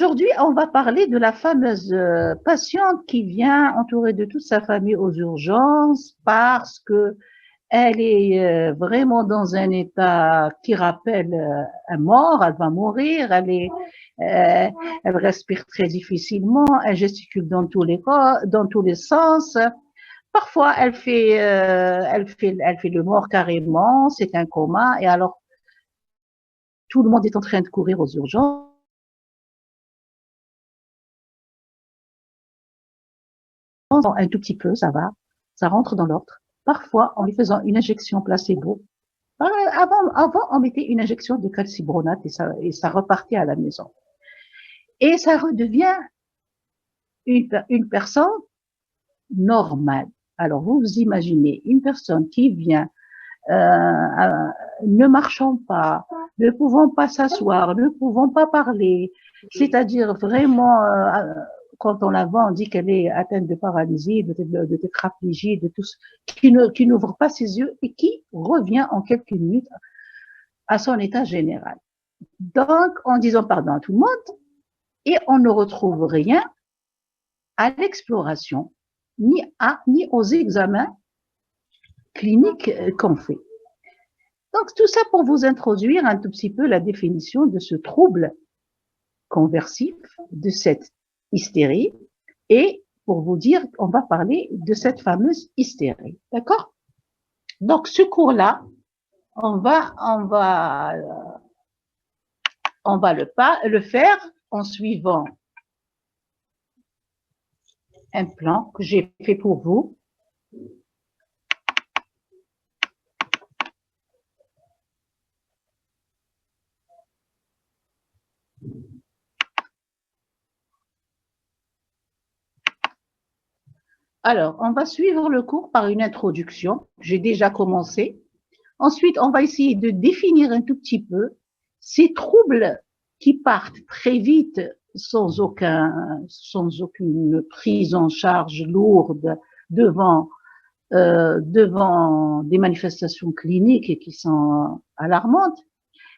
Aujourd'hui, on va parler de la fameuse patiente qui vient entourée de toute sa famille aux urgences parce que elle est vraiment dans un état qui rappelle un mort, elle va mourir, elle respire très difficilement, elle gesticule dans tous les sens. Parfois, elle fait le mort carrément, c'est un coma, et alors tout le monde est en train de courir aux urgences. Un tout petit peu, ça va, ça rentre dans l'ordre. Parfois, en lui faisant une injection placebo, avant, on mettait une injection de calcibronate et ça repartait à la maison. Et ça redevient une personne normale. Alors, vous vous imaginez une personne qui vient ne marchant pas, ne pouvant pas s'asseoir, ne pouvant pas parler, c'est-à-dire vraiment, quand on la voit, on dit qu'elle est atteinte de paralysie, de tétraplégie, de tout ce qui n'ouvre pas ses yeux et qui revient en quelques minutes à son état général. Donc, en disant pardon à tout le monde, et on ne retrouve rien à l'exploration, ni aux examens cliniques qu'on fait. Donc, tout ça pour vous introduire un tout petit peu la définition de ce trouble conversif, de cette hystérie, et pour vous dire, on va parler de cette fameuse hystérie. D'accord? Donc, ce cours-là, on va le faire en suivant un plan que j'ai fait pour vous. Alors, on va suivre le cours par une introduction. J'ai déjà commencé. Ensuite, on va essayer de définir un tout petit peu ces troubles qui partent très vite sans aucune prise en charge lourde devant des manifestations cliniques qui sont alarmantes.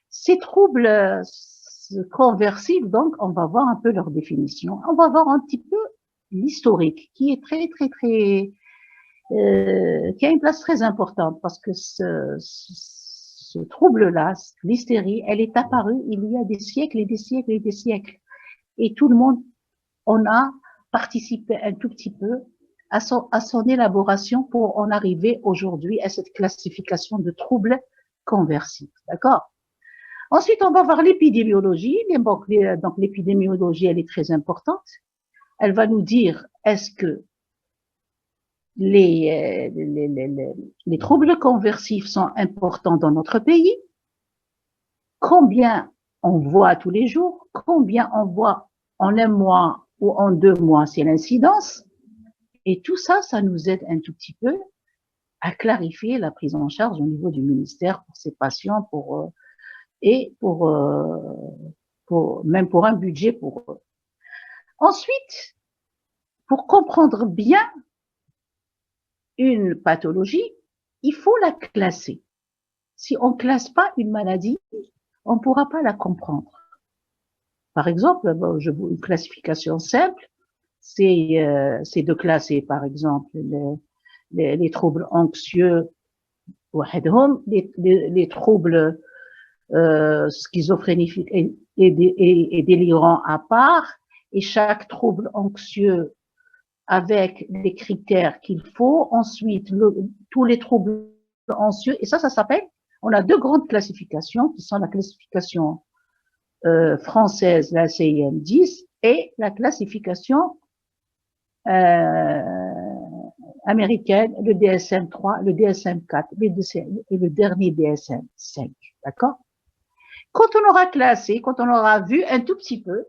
Ces troubles conversifs, donc, on va voir un peu leur définition. On va voir un petit peu l'historique, qui est qui a une place très importante parce que ce trouble-là, l'hystérie, elle est apparue il y a des siècles et des siècles et des siècles. Et tout le monde, on a participé un tout petit peu à son élaboration pour en arriver aujourd'hui à cette classification de troubles conversifs. D'accord? Ensuite, on va voir l'épidémiologie. Donc, l'épidémiologie, elle est très importante. Elle va nous dire est-ce que les troubles conversifs sont importants dans notre pays, combien on voit tous les jours, combien on voit en un mois ou en 2 mois, c'est l'incidence. Et tout ça, ça nous aide un tout petit peu à clarifier la prise en charge au niveau du ministère pour ces patients et même pour un budget pour eux. Ensuite, pour comprendre bien une pathologie, il faut la classer. Si on ne classe pas une maladie, on ne pourra pas la comprendre. Par exemple, une classification simple, c'est de classer, par exemple, les troubles anxieux, les troubles schizophréniques et délirants à part, et chaque trouble anxieux avec les critères qu'il faut. Ensuite, tous les troubles anxieux, et ça s'appelle, on a 2 grandes classifications qui sont la classification française, la CIM-10, et la classification américaine, le DSM-3, le DSM-4 et le dernier DSM-5. D'accord? Quand on aura classé, quand on aura vu un tout petit peu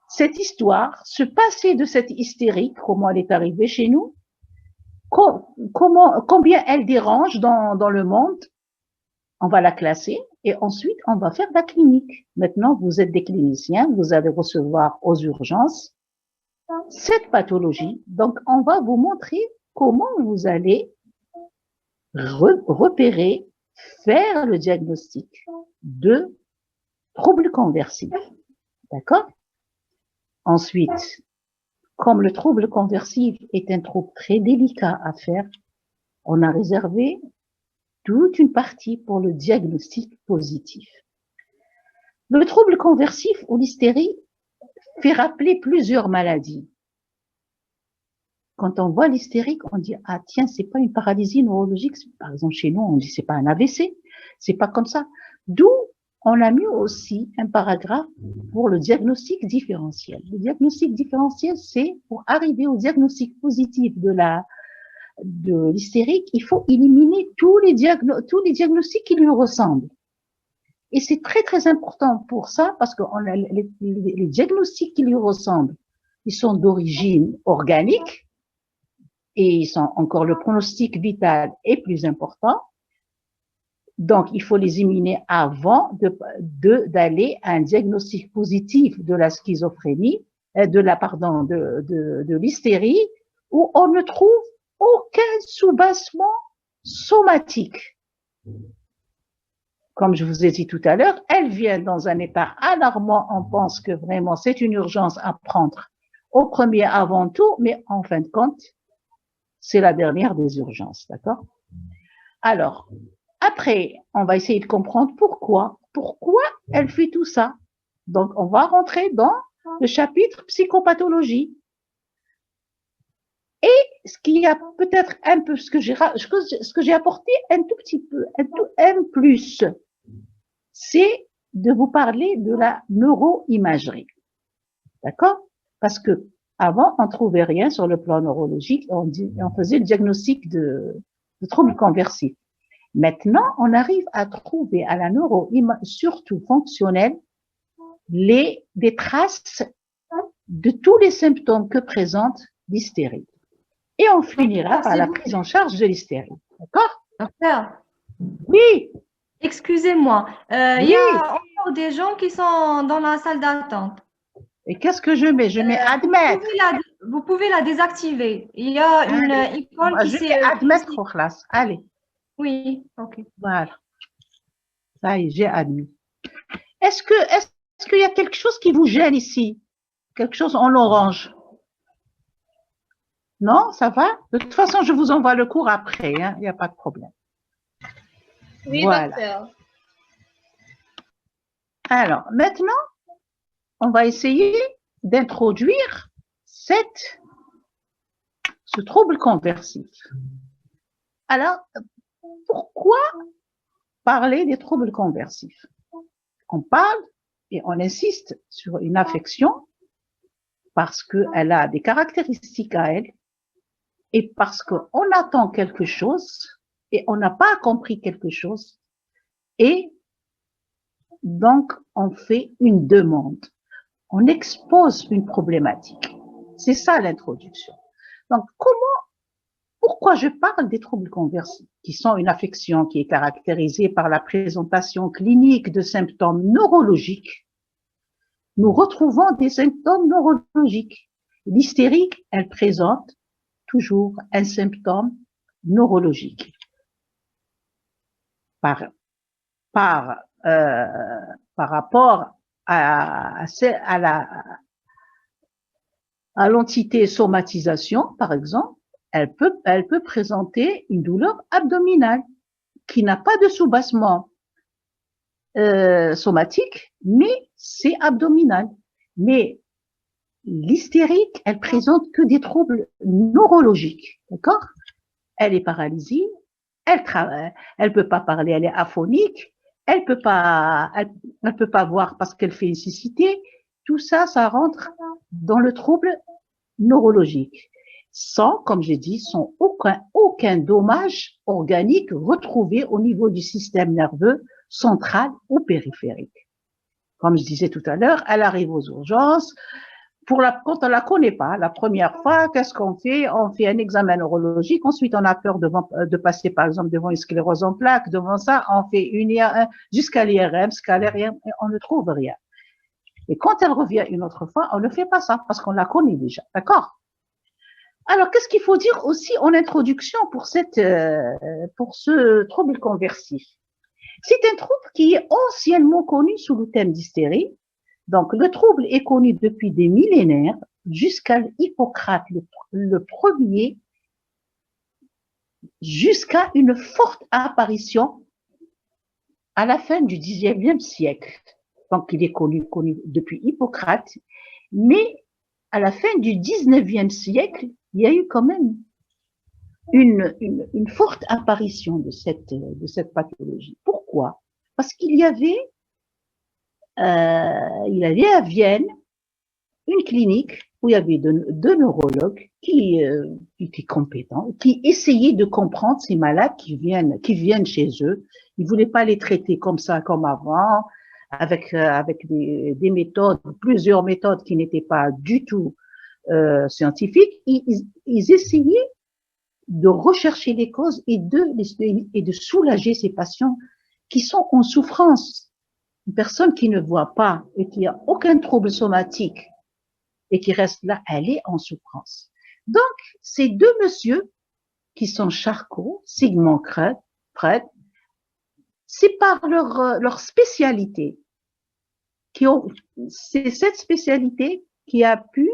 cette histoire, ce passé de cette hystérie, comment elle est arrivée chez nous, combien elle dérange dans le monde, on va la classer et ensuite on va faire la clinique. Maintenant, vous êtes des cliniciens, vous allez recevoir aux urgences cette pathologie. Donc, on va vous montrer comment vous allez repérer, faire le diagnostic de troubles conversifs. D'accord? Ensuite, comme le trouble conversif est un trouble très délicat à faire, on a réservé toute une partie pour le diagnostic positif. Le trouble conversif ou l'hystérie fait rappeler plusieurs maladies. Quand on voit l'hystérique, on dit ah tiens, c'est pas une paralysie neurologique. Par exemple, chez nous, on dit c'est pas un AVC, c'est pas comme ça. D'où on a mis aussi un paragraphe pour le diagnostic différentiel. Le diagnostic différentiel, c'est pour arriver au diagnostic positif de l'hystérique, il faut éliminer tous les diagnostics qui lui ressemblent. Et c'est très très important pour ça parce que les diagnostics qui lui ressemblent, ils sont d'origine organique et ils sont encore le pronostic vital est plus important. Donc, il faut les éliminer avant d'aller à un diagnostic positif de la schizophrénie, de l'hystérie, où on ne trouve aucun soubassement somatique. Comme je vous ai dit tout à l'heure, elle vient dans un état alarmant. On pense que vraiment c'est une urgence à prendre au premier avant tout, mais en fin de compte, c'est la dernière des urgences, d'accord? Alors, après, on va essayer de comprendre pourquoi elle fait tout ça. Donc, on va rentrer dans le chapitre psychopathologie. Et ce qui a peut-être un peu, ce que j'ai apporté un tout petit peu, un plus, c'est de vous parler de la neuroimagerie. D'accord? Parce que avant, on trouvait rien sur le plan neurologique, on faisait le diagnostic de troubles conversifs. Maintenant, on arrive à trouver à la surtout fonctionnelle, des traces de tous les symptômes que présente l'hystérie. Et on finira par la prise en charge de l'hystérie. D'accord? Docteur, Oui. excusez-moi, il y a encore des gens qui sont dans la salle d'attente. Et qu'est-ce que je mets? Je mets admettre. Vous pouvez la désactiver. Il y a une icône qui je mets admettre aux classes. Allez. Oui, ok. Voilà. Ça y est, j'ai admis. Est-ce qu'il y a quelque chose qui vous gêne ici? Quelque chose en orange? Non, ça va? De toute façon, je vous envoie le cours après, hein? Il n'y a pas de problème. Oui, voilà. Docteur. Alors, maintenant, on va essayer d'introduire ce trouble conversif. Alors, pourquoi parler des troubles conversifs? On parle et on insiste sur une affection parce qu'elle a des caractéristiques à elle et parce qu'on attend quelque chose et on n'a pas compris quelque chose et donc on fait une demande. On expose une problématique. C'est ça l'introduction. Donc, pourquoi je parle des troubles conversifs, qui sont une affection qui est caractérisée par la présentation clinique de symptômes neurologiques? Nous retrouvons des symptômes neurologiques. L'hystérique, elle présente toujours un symptôme neurologique. Par rapport à l'entité somatisation, par exemple, elle peut présenter une douleur abdominale qui n'a pas de soubassement somatique, mais c'est abdominal. Mais l'hystérique, elle présente que des troubles neurologiques, d'accord? Elle est paralysée, elle peut pas parler, elle est aphonique, elle peut pas voir parce qu'elle fait une cécité. Tout ça, ça rentre dans le trouble neurologique, sans, comme j'ai dit, sans aucun dommage organique retrouvé au niveau du système nerveux central ou périphérique. Comme je disais tout à l'heure, elle arrive aux urgences. Quand on la connaît pas, la première fois, qu'est-ce qu'on fait? On fait un examen neurologique. Ensuite, on a peur de passer, par exemple, devant une sclérose en plaques. Devant ça, on fait jusqu'à l'IRM, et on ne trouve rien. Et quand elle revient une autre fois, on ne fait pas ça parce qu'on la connaît déjà. D'accord? Alors, qu'est-ce qu'il faut dire aussi en introduction pour ce trouble conversif? C'est un trouble qui est anciennement connu sous le thème d'hystérie, Donc, le trouble est connu depuis des millénaires jusqu'à Hippocrate, le premier, jusqu'à une forte apparition à la fin du XIXe siècle. Donc, il est connu depuis Hippocrate, mais à la fin du XIXe siècle, il y a eu quand même une forte apparition de cette pathologie. Pourquoi? Parce qu'il y avait à Vienne une clinique où il y avait deux neurologues qui étaient compétents, qui essayaient de comprendre ces malades qui viennent chez eux. Ils voulaient pas les traiter comme ça, comme avant, avec des méthodes, plusieurs méthodes qui n'étaient pas du tout scientifiques. Ils essayaient de rechercher les causes et de soulager ces patients qui sont en souffrance. Une personne qui ne voit pas et qui a aucun trouble somatique et qui reste là, elle est en souffrance. Donc, ces deux messieurs, qui sont Charcot, Sigmund Freud, c'est par leur spécialité, c'est cette spécialité qui a pu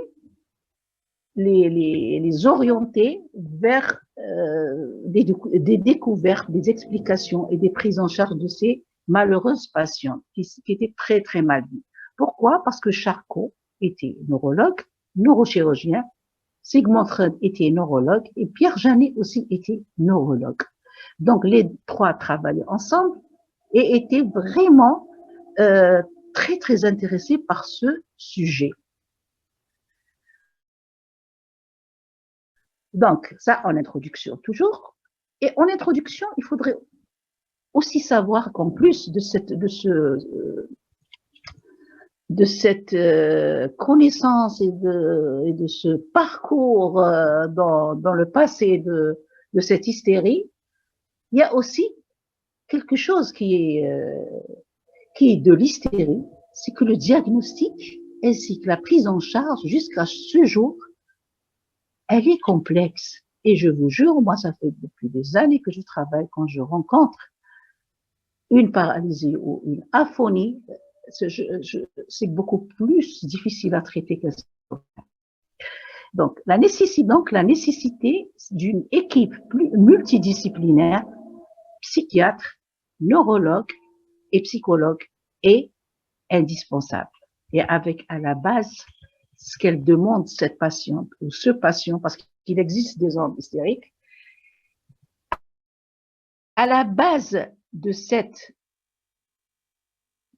les orienter vers des découvertes, des explications et des prises en charge de ces malheureuses patientes qui étaient très, très mal vues. Pourquoi? Parce que Charcot était neurologue, neurochirurgien, Sigmund Freud était neurologue et Pierre Janet aussi était neurologue. Donc, les trois travaillaient ensemble et étaient vraiment très, très intéressés par ce sujet. Donc, ça en introduction toujours. Et en introduction, il faudrait aussi savoir qu'en plus de cette connaissance et de ce parcours dans le passé de cette hystérie, il y a aussi quelque chose qui est de l'hystérie, c'est que le diagnostic ainsi que la prise en charge jusqu'à ce jour, elle est complexe. Et je vous jure, moi, ça fait depuis des années que je travaille, quand je rencontre une paralysie ou une aphonie, c'est beaucoup plus difficile à traiter que ça. Donc, la nécessité d'une équipe multidisciplinaire, psychiatre, neurologue et psychologue est indispensable. Et avec à la base ce qu'elle demande, cette patiente ou ce patient, parce qu'il existe des hommes hystériques, à la base de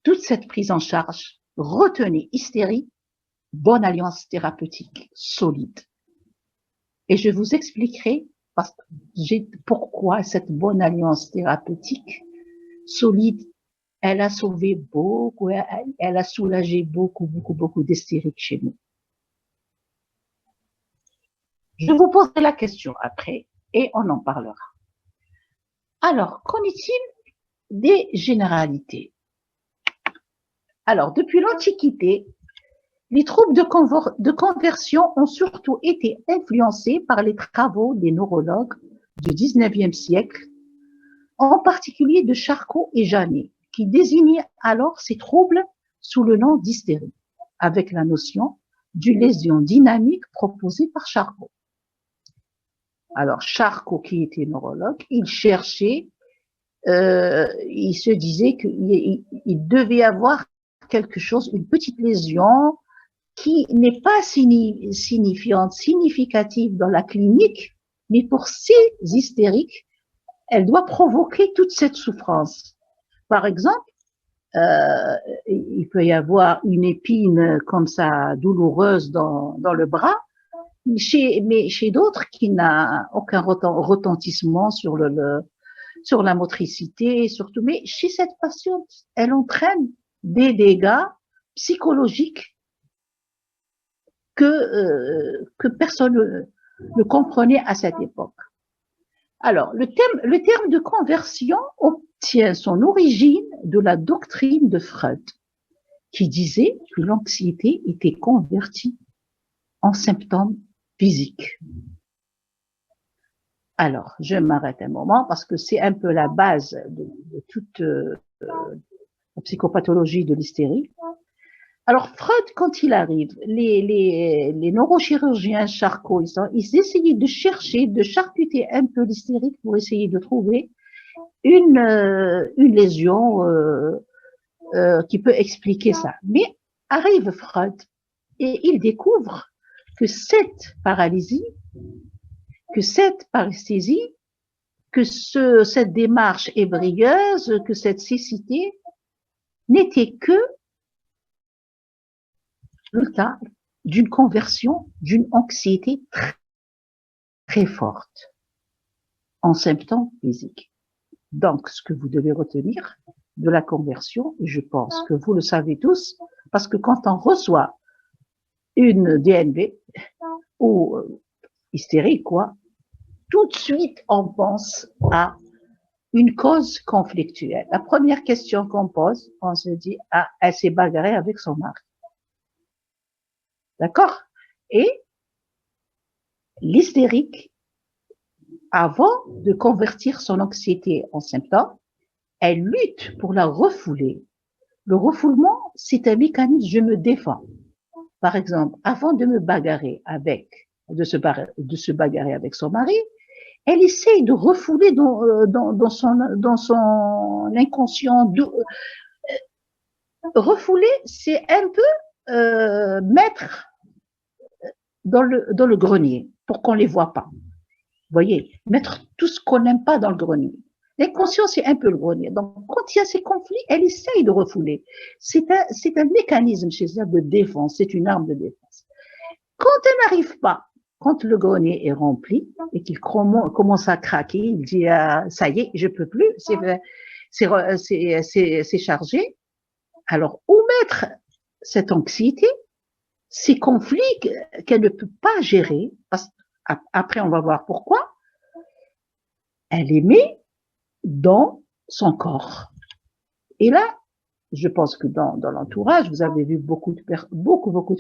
toute cette prise en charge, retenez hystérie, bonne alliance thérapeutique solide. Et je vous expliquerai pourquoi cette bonne alliance thérapeutique solide, elle a sauvé beaucoup, elle a soulagé beaucoup d'hystériques chez nous. Je vous poserai la question après et on en parlera. Alors, qu'en est-il des généralités? Alors, depuis l'Antiquité, les troubles de conversion ont surtout été influencés par les travaux des neurologues du XIXe siècle, en particulier de Charcot et Janet, qui désignaient alors ces troubles sous le nom d'hystérie, avec la notion d'une lésion dynamique proposée par Charcot. Alors, Charcot, qui était neurologue, il cherchait, il se disait qu'il devait avoir quelque chose, une petite lésion qui n'est pas significative dans la clinique, mais pour ces hystériques, elle doit provoquer toute cette souffrance. Par exemple, il peut y avoir une épine comme ça douloureuse dans le bras, mais chez d'autres qui n'a aucun retentissement sur la motricité, surtout. Mais chez cette patiente, elle entraîne des dégâts psychologiques que personne ne comprenait à cette époque. Alors, le terme de conversion obtient son origine de la doctrine de Freud, qui disait que l'anxiété était convertie en symptômes physiques. Alors, je m'arrête un moment parce que c'est un peu la base de toute la psychopathologie de l'hystérie. Alors, Freud, quand il arrive, les neurochirurgiens Charcot, ils essayaient de chercher, de charcuter un peu l'hystérique pour essayer de trouver une lésion qui peut expliquer ça. Mais arrive Freud et il découvre que cette paralysie, que cette paresthésie, que cette démarche ébrieuse, que cette cécité n'était que le cas d'une conversion, d'une anxiété très, très forte en symptômes physiques. Donc, ce que vous devez retenir de la conversion, je pense que vous le savez tous, parce que quand on reçoit une DNV ou hystérique, quoi, tout de suite, on pense à une cause conflictuelle. La première question qu'on pose, on se dit, ah, elle s'est bagarrée avec son mari. D'accord? Et l'hystérique, avant de convertir son anxiété en symptôme, elle lutte pour la refouler. Le refoulement, c'est un mécanisme, je me défends. Par exemple, avant de me bagarrer de se bagarrer avec son mari, elle essaye de refouler dans son inconscient. Refouler, c'est un peu mettre dans le grenier pour qu'on les voit pas. Vous voyez, mettre tout ce qu'on n'aime pas dans le grenier. L'inconscient, c'est un peu le grenier. Donc, quand il y a ces conflits, elle essaye de refouler. C'est un mécanisme chez elle de défense, c'est une arme de défense. Quand elle n'arrive pas, quand le grenier est rempli et qu'il commence à craquer, il dit ça y est, je peux plus, c'est chargé. Alors, où mettre cette anxiété, ces conflits qu'elle ne peut pas gérer, parce après on va voir pourquoi, elle les met dans son corps. Et là, je pense que dans l'entourage, vous avez vu beaucoup de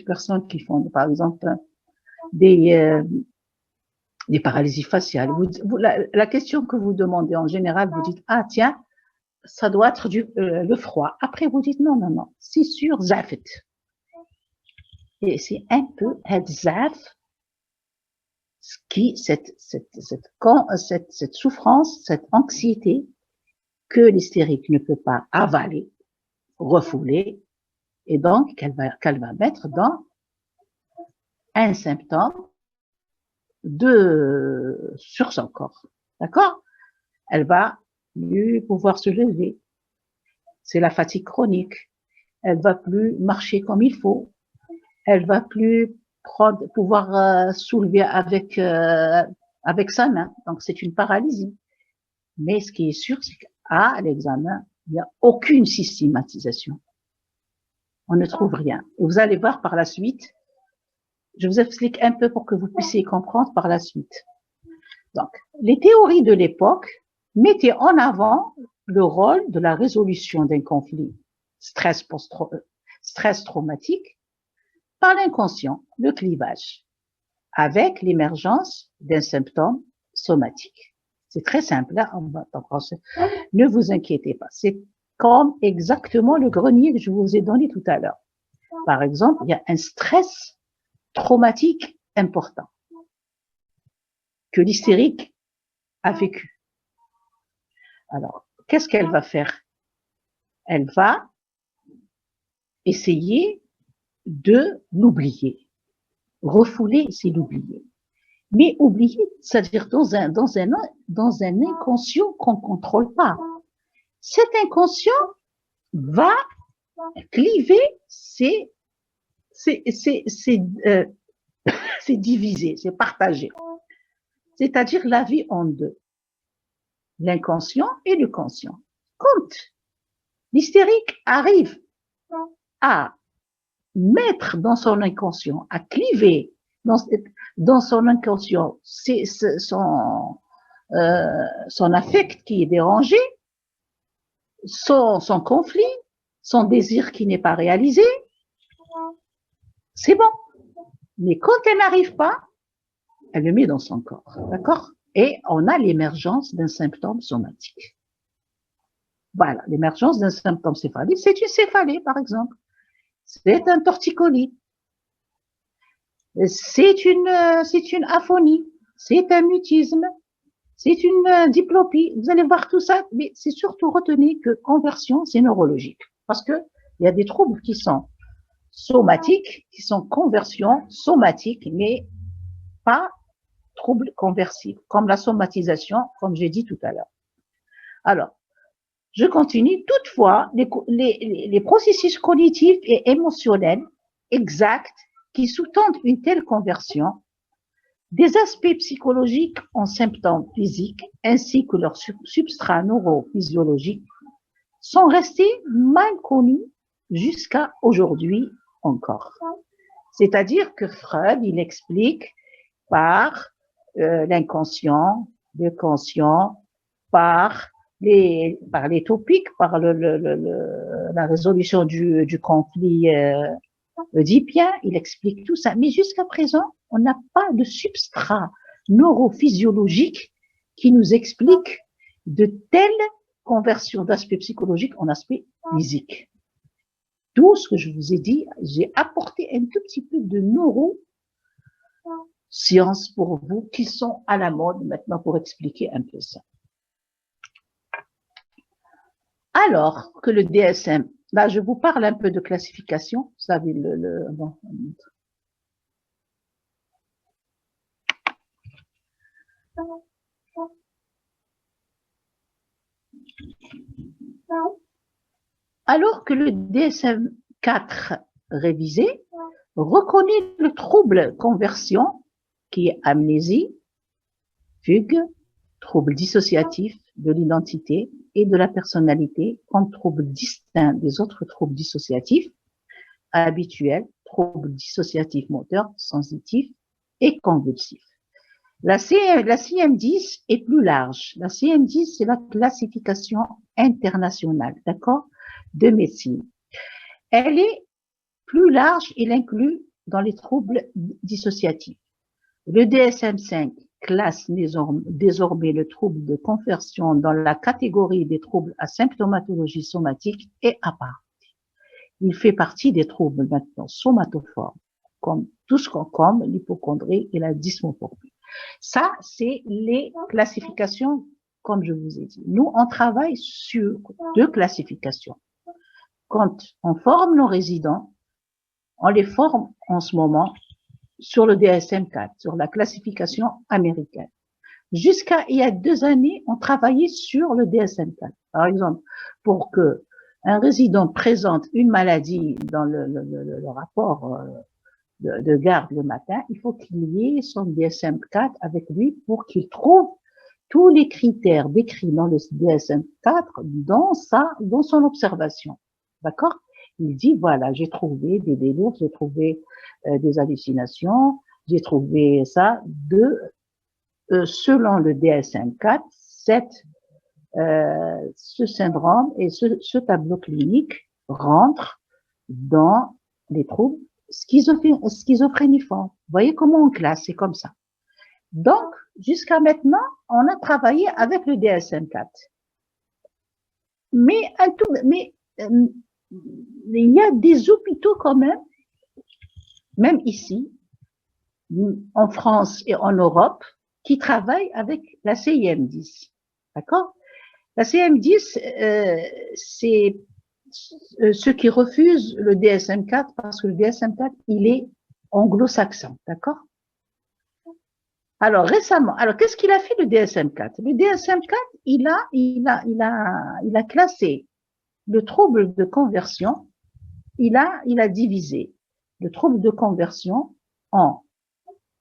personnes qui font, par exemple, des paralysies faciales. La question que vous demandez en général, vous dites, ah tiens, ça doit être le froid. Après, vous dites, non, c'est sûr, zafet. Et c'est un peu zaf, cette souffrance, cette anxiété que l'hystérique ne peut pas avaler, refouler, et donc qu'elle va mettre dans un symptôme sur son corps. D'accord? Elle va plus pouvoir se lever. C'est la fatigue chronique. Elle va plus marcher comme il faut. Elle va plus pouvoir soulever avec sa main. Donc, c'est une paralysie. Mais ce qui est sûr, c'est qu'à l'examen, il n'y a aucune systématisation. On ne trouve rien. Et vous allez voir par la suite, je vous explique un peu pour que vous puissiez comprendre par la suite. Donc, les théories de l'époque mettaient en avant le rôle de la résolution d'un conflit stress traumatique par l'inconscient, le clivage, avec l'émergence d'un symptôme somatique. C'est très simple, là, ne vous inquiétez pas. C'est comme exactement le grenier que je vous ai donné tout à l'heure. Par exemple, il y a un stress traumatique important que l'hystérique a vécu. Alors, qu'est-ce qu'elle va faire? Elle va essayer de l'oublier. Refouler, c'est l'oublier. Mais oublier, c'est-à-dire dans un inconscient qu'on ne contrôle pas. Cet inconscient va cliver, c'est divisé, c'est partagé. C'est-à-dire la vie en deux. L'inconscient et le conscient. Quand l'hystérique arrive à mettre dans son inconscient, à cliver dans son inconscient son affect qui est dérangé, son conflit, son désir qui n'est pas réalisé, c'est bon. Mais quand elle n'arrive pas, elle le met dans son corps, d'accord? Et on a l'émergence d'un symptôme somatique. Voilà, l'émergence d'un symptôme céphalée, c'est une céphalée, par exemple. c'est un torticolis, c'est une aphonie, c'est un mutisme, c'est une diplopie. Vous allez voir tout ça, mais c'est surtout retenez que conversion, c'est neurologique. Parce que il y a des troubles qui sont somatiques, qui sont conversions somatiques, mais pas troubles conversibles, comme la somatisation, comme j'ai dit tout à l'heure. Alors, je continue. Toutefois, les processus cognitifs et émotionnels exacts qui sous-tendent une telle conversion, des aspects psychologiques en symptômes physiques ainsi que leur substrat neurophysiologique sont restés mal connus jusqu'à aujourd'hui encore. C'est-à-dire que Freud, il explique par l'inconscient, le conscient, par les topiques, par la résolution du conflit oedipien, il explique tout ça. Mais jusqu'à présent, on n'a pas de substrat neurophysiologique qui nous explique de telles conversions d'aspect psychologique en aspect physique. Tout ce que je vous ai dit, j'ai apporté un tout petit peu de neurosciences pour vous qui sont à la mode maintenant pour expliquer un peu ça. Alors que le DSM, là je vous parle un peu de classification, vous savez bon, alors que le DSM-4 révisé reconnaît le trouble conversion qui est amnésie, fugue, trouble dissociatif de l'identité et de la personnalité comme trouble distinct des autres troubles dissociatifs habituels, troubles dissociatifs moteurs, sensitifs et convulsifs. La CM10 est plus large. La CM10, c'est la classification internationale, d'accord, de médecine. Elle est plus large, elle inclut dans les troubles dissociatifs. Le DSM-5 classe désormais le trouble de conversion dans la catégorie des troubles à symptomatologie somatique et à part. Il fait partie des troubles maintenant somatoformes, comme l'hypocondrie et la dysmorphie. Ça, c'est les classifications, comme je vous ai dit. Nous, on travaille sur 2 classifications. Quand on forme nos résidents, on les forme en ce moment sur le DSM-4, sur la classification américaine. Jusqu'à il y a 2 années, on travaillait sur le DSM-4. Par exemple, pour que un résident présente une maladie dans le rapport de garde le matin, il faut qu'il y ait son DSM-4 avec lui pour qu'il trouve tous les critères décrits dans le DSM-4 dans son observation. D'accord? Il dit, voilà, j'ai trouvé des délires, j'ai trouvé des hallucinations, j'ai trouvé ça selon le DSM-4, ce syndrome et ce tableau clinique rentrent dans les troubles schizophréniformes. Vous voyez comment on classe, c'est comme ça. Donc, jusqu'à maintenant, on a travaillé avec le DSM-4. Mais il y a des hôpitaux quand même ici, en France et en Europe, qui travaillent avec la CIM10. D'accord? La CIM10, c'est ceux qui refusent le DSM-4 parce que le DSM-4, il est anglo-saxon. D'accord? Alors, récemment, qu'est-ce qu'il a fait le DSM-4? Le DSM-4, il a classé le trouble de conversion, il a divisé le trouble de conversion en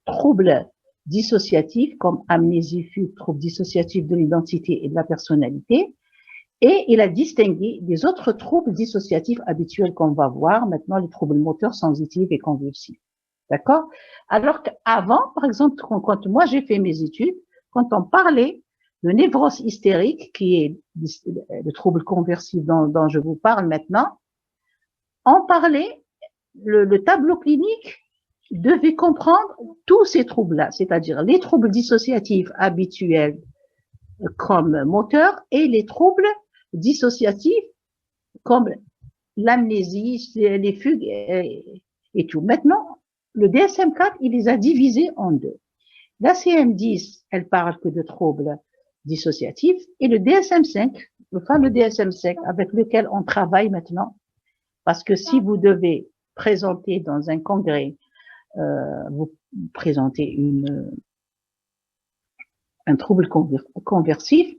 troubles dissociatifs comme amnésie, fugue, troubles dissociatifs de l'identité et de la personnalité, et il a distingué des autres troubles dissociatifs habituels qu'on va voir maintenant, les troubles moteurs, sensitifs et convulsifs. D'accord? Alors qu'avant, par exemple, quand moi j'ai fait mes études, quand on parlait de névrose hystérique, qui est le trouble conversif dont je vous parle maintenant, on parlait, le tableau clinique devait comprendre tous ces troubles-là, c'est-à-dire les troubles dissociatifs habituels comme moteurs et les troubles dissociatifs comme l'amnésie, les fugues et tout. Maintenant, le DSM-4, il les a divisés en deux. La CM10, elle parle que de troubles dissociatifs, et le DSM-5, le fameux DSM-5 avec lequel on travaille maintenant, parce que si vous devez présenter dans un congrès, vous présentez un trouble conversif,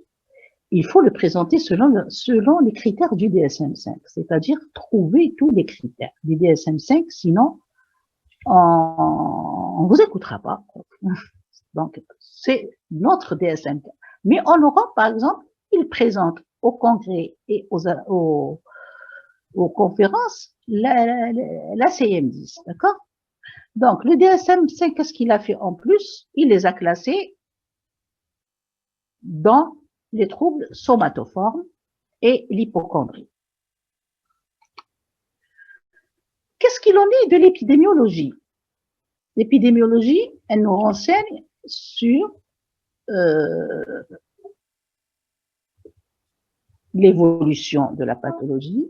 il faut le présenter selon les critères du DSM-5, c'est-à-dire trouver tous les critères du DSM-5, sinon on vous écoutera pas. Donc, c'est notre DSM. Mais en Europe, par exemple, ils présentent au congrès et aux conférences la CM10, d'accord? Donc, le DSM-5, qu'est-ce qu'il a fait en plus? Il les a classés dans les troubles somatoformes et l'hypocondrie. Qu'est-ce qu'il en est de l'épidémiologie? L'épidémiologie, elle nous renseigne sur l'évolution de la pathologie,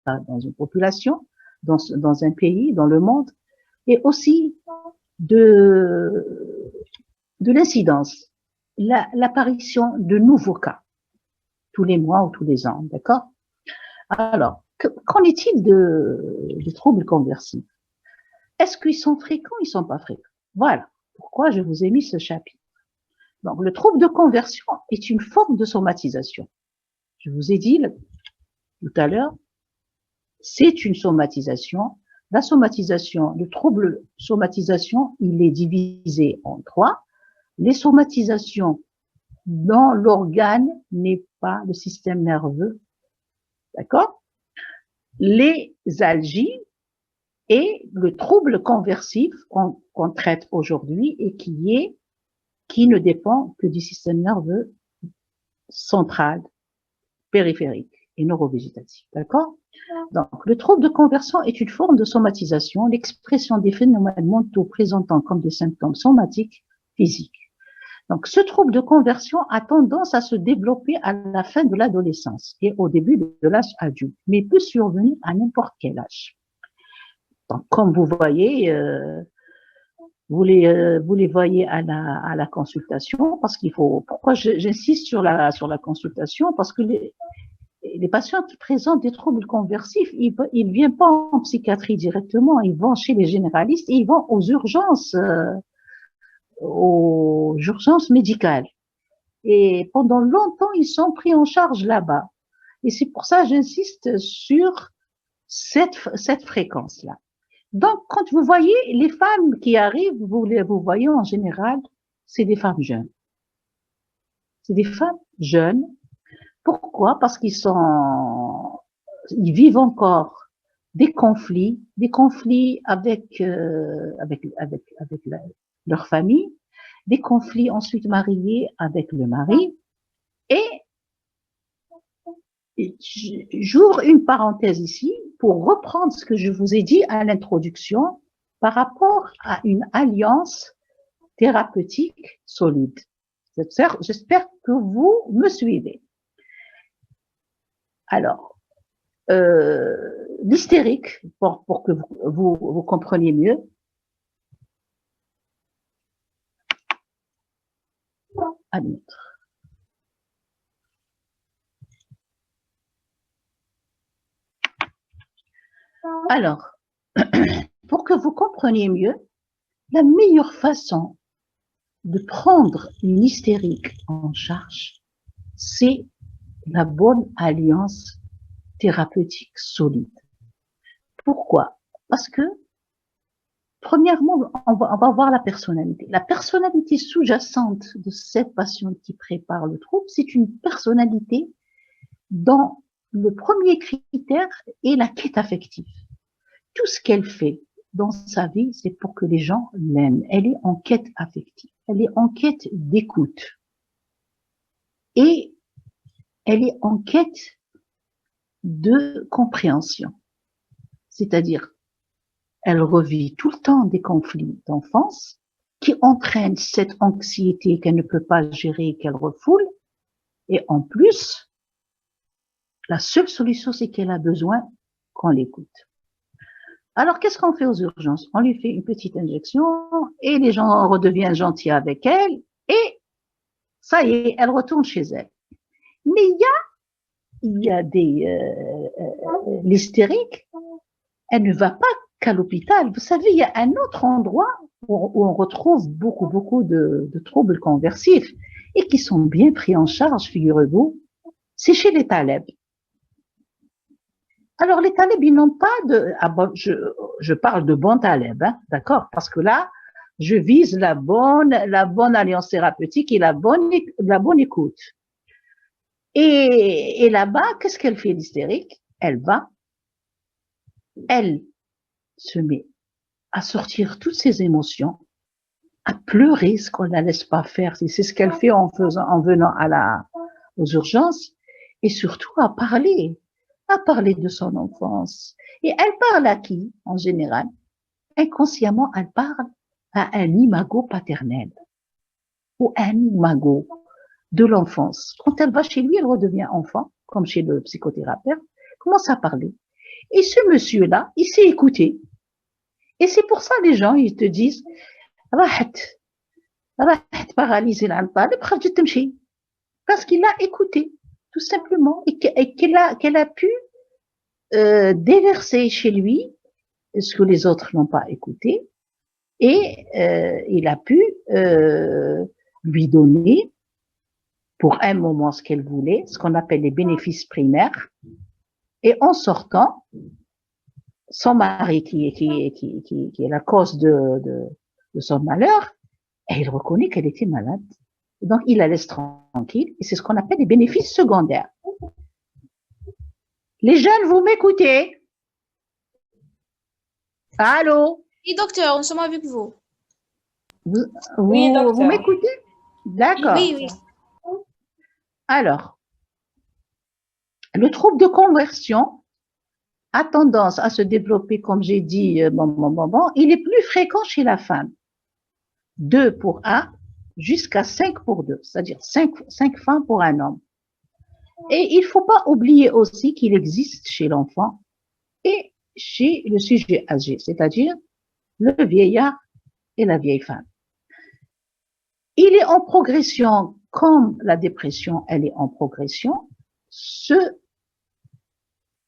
dans une population, dans un pays, dans le monde, et aussi de l'incidence, l'apparition de nouveaux cas, tous les mois ou tous les ans, d'accord? Alors, qu'en est-il des troubles conversifs? Est-ce qu'ils sont fréquents ou ils ne sont pas fréquents? Voilà pourquoi je vous ai mis ce chapitre. Donc, le trouble de conversion est une forme de somatisation. Je vous ai dit tout à l'heure, c'est une somatisation. La somatisation, le trouble somatisation, il est divisé en trois. Les somatisations dans l'organe n'est pas le système nerveux, d'accord? Les algies et le trouble conversif qu'on traite aujourd'hui et qui ne dépend que du système nerveux central, périphérique et neurovégétatif, d'accord? Donc, le trouble de conversion est une forme de somatisation, l'expression des phénomènes mentaux présentant comme des symptômes somatiques physiques. Donc, ce trouble de conversion a tendance à se développer à la fin de l'adolescence et au début de l'âge adulte, mais peut survenir à n'importe quel âge. Donc, comme vous voyez, vous les voyez à la consultation, parce qu'il faut. Pourquoi j'insiste sur la consultation? Parce que les patients qui présentent des troubles conversifs, ils viennent pas en psychiatrie directement, ils vont chez les généralistes et ils vont aux urgences médicales. Et pendant longtemps, ils sont pris en charge là-bas. Et c'est pour ça que j'insiste sur cette fréquence-là. Donc, quand vous voyez les femmes qui arrivent, vous voyez en général, c'est des femmes jeunes. C'est des femmes jeunes. Pourquoi? Parce ils vivent encore des conflits avec leur famille, des conflits ensuite mariés avec le mari. Et j'ouvre une parenthèse ici pour reprendre ce que je vous ai dit à l'introduction par rapport à une alliance thérapeutique solide. J'espère que vous me suivez. Alors, l'hystérique, pour que vous compreniez mieux, admettre. Alors, pour que vous compreniez mieux, la meilleure façon de prendre une hystérique en charge, c'est la bonne alliance thérapeutique solide. Pourquoi? Parce que, premièrement, on va voir la personnalité. La personnalité sous-jacente de cette patiente qui prépare le trouble, c'est une personnalité dont le premier critère est la quête affective. Tout ce qu'elle fait dans sa vie, c'est pour que les gens l'aiment. Elle est en quête affective. Elle est en quête d'écoute. Et elle est en quête de compréhension. C'est-à-dire, elle revit tout le temps des conflits d'enfance qui entraînent cette anxiété qu'elle ne peut pas gérer, qu'elle refoule. Et en plus, la seule solution, c'est qu'elle a besoin qu'on l'écoute. Alors, qu'est-ce qu'on fait aux urgences? On lui fait une petite injection et les gens redeviennent gentils avec elle et ça y est, elle retourne chez elle. Mais il y a l'hystérique, elle ne va pas qu'à l'hôpital. Vous savez, il y a un autre endroit où on retrouve beaucoup de troubles conversifs et qui sont bien pris en charge, figurez-vous, c'est chez les talibs. Alors, les talibs, ils n'ont pas de... Ah bon, je parle de bons talibs, hein, d'accord? Parce que là, je vise la bonne alliance thérapeutique et la bonne écoute. Et là-bas, qu'est-ce qu'elle fait, l'hystérique? Elle se met à sortir toutes ses émotions, à pleurer ce qu'on ne la laisse pas faire. C'est ce qu'elle fait en venant aux urgences, et surtout à parler de son enfance. Et elle parle à qui, en général? Inconsciemment, elle parle à un imago paternel ou un imago de l'enfance. Quand elle va chez lui, elle redevient enfant, comme chez le psychothérapeute, commence à parler. Et ce monsieur-là, il s'est écouté. Et c'est pour ça les gens, ils te disent, راحت paralysé l'antal, parce qu'il a écouté, tout simplement, et qu'elle a pu déverser chez lui ce que les autres n'ont pas écouté, et il a pu lui donner pour un moment ce qu'elle voulait, ce qu'on appelle les bénéfices primaires, et en sortant, son mari qui est la cause de son malheur, et il reconnaît qu'elle était malade. Donc, il la laisse tranquille, et c'est ce qu'on appelle les bénéfices secondaires. Les jeunes, vous m'écoutez? Allô? Oui, docteur, nous sommes avec vous. Vous m'écoutez? D'accord. Oui, oui. Alors, le trouble de conversion a tendance à se développer, comme j'ai dit, il est plus fréquent chez la femme. 2 pour 1 jusqu'à 5 pour 2, c'est-à-dire 5 femmes pour un homme. Et il ne faut pas oublier aussi qu'il existe chez l'enfant et chez le sujet âgé, c'est-à-dire le vieillard et la vieille femme. Il est en progression, comme la dépression, elle est en progression. Ce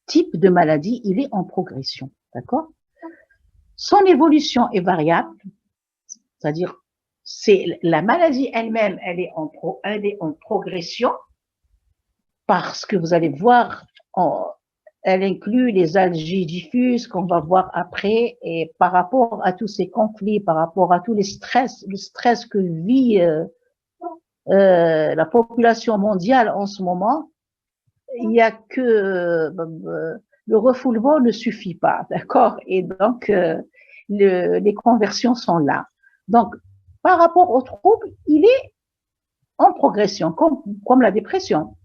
type de maladie, il est en progression, d'accord? Son évolution est variable, c'est-à-dire c'est la maladie elle-même, elle est en progression parce que vous allez voir, elle inclut les algies diffuses qu'on va voir après, et par rapport à tous ces conflits, par rapport à tous les stress, le stress que vit la population mondiale en ce moment, il y a que le refoulement ne suffit pas, d'accord? Et donc les conversions sont là. Donc par rapport au trouble, il est en progression, comme la dépression.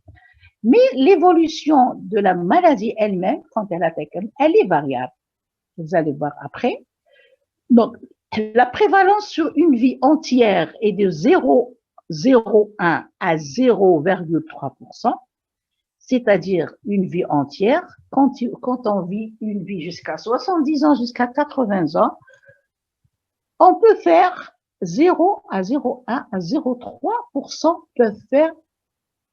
Mais l'évolution de la maladie elle-même, quand elle attaque, elle est variable. Vous allez voir après. Donc, la prévalence sur une vie entière est de 0,01 à 0,3%, c'est-à-dire une vie entière. Quand on vit une vie jusqu'à 70 ans, jusqu'à 80 ans, on peut faire 0 à 0,1 à 0,3% peuvent faire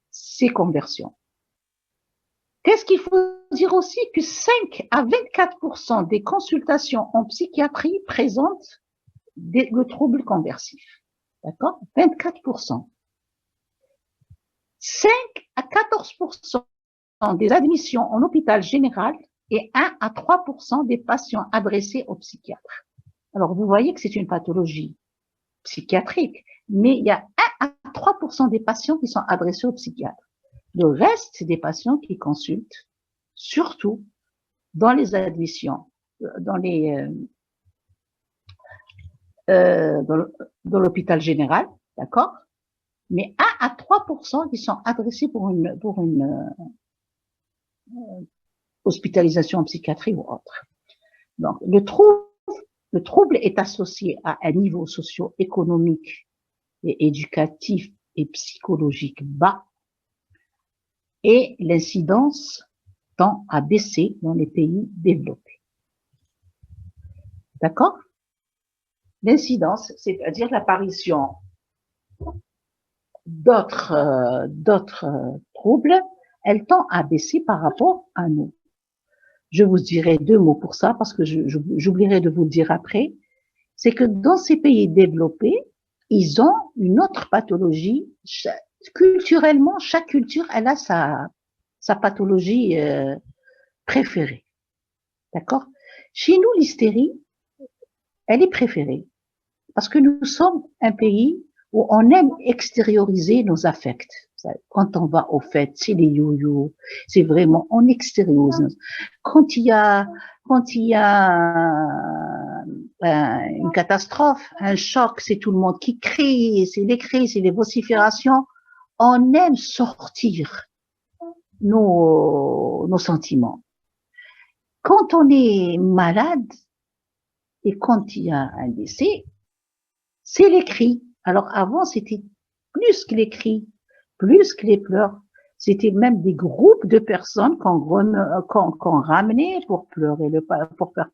ces conversions. Qu'est-ce qu'il faut dire aussi? Que 5 à 24% des consultations en psychiatrie présentent le trouble conversif. D'accord? 24%. 5 à 14% des admissions en hôpital général et 1 à 3% des patients adressés au psychiatre. Alors, vous voyez que c'est une pathologie psychiatrique, mais il y a 1 à 3% des patients qui sont adressés au psychiatre. Le reste, c'est des patients qui consultent, surtout dans les admissions, dans l'hôpital général, d'accord? Mais 1 à 3% qui sont adressés pour une hospitalisation en psychiatrie ou autre. Donc, le trouble est associé à un niveau socio-économique et éducatif et psychologique bas. et l'incidence tend à baisser dans les pays développés. D'accord? L'incidence, c'est-à-dire l'apparition d'autres troubles, elle tend à baisser par rapport à nous. Je vous dirai 2 mots pour ça parce que j'oublierai de vous le dire après. C'est que dans ces pays développés, ils ont une autre pathologie. Culturellement, chaque culture, elle a sa pathologie préférée. D'accord? Chez nous, l'hystérie, elle est préférée parce que nous sommes un pays où on aime extérioriser nos affects. Quand on va aux fêtes, c'est les yo-yo, c'est vraiment, on extériorise. Quand il y a une catastrophe, un choc, c'est tout le monde qui crie, c'est les cris, c'est les vociférations. On aime sortir nos sentiments. Quand on est malade et quand il y a un décès, c'est les cris. Alors avant, c'était plus que les cris, plus que les pleurs. C'était même des groupes de personnes qu'on ramenait pour pleurer pour faire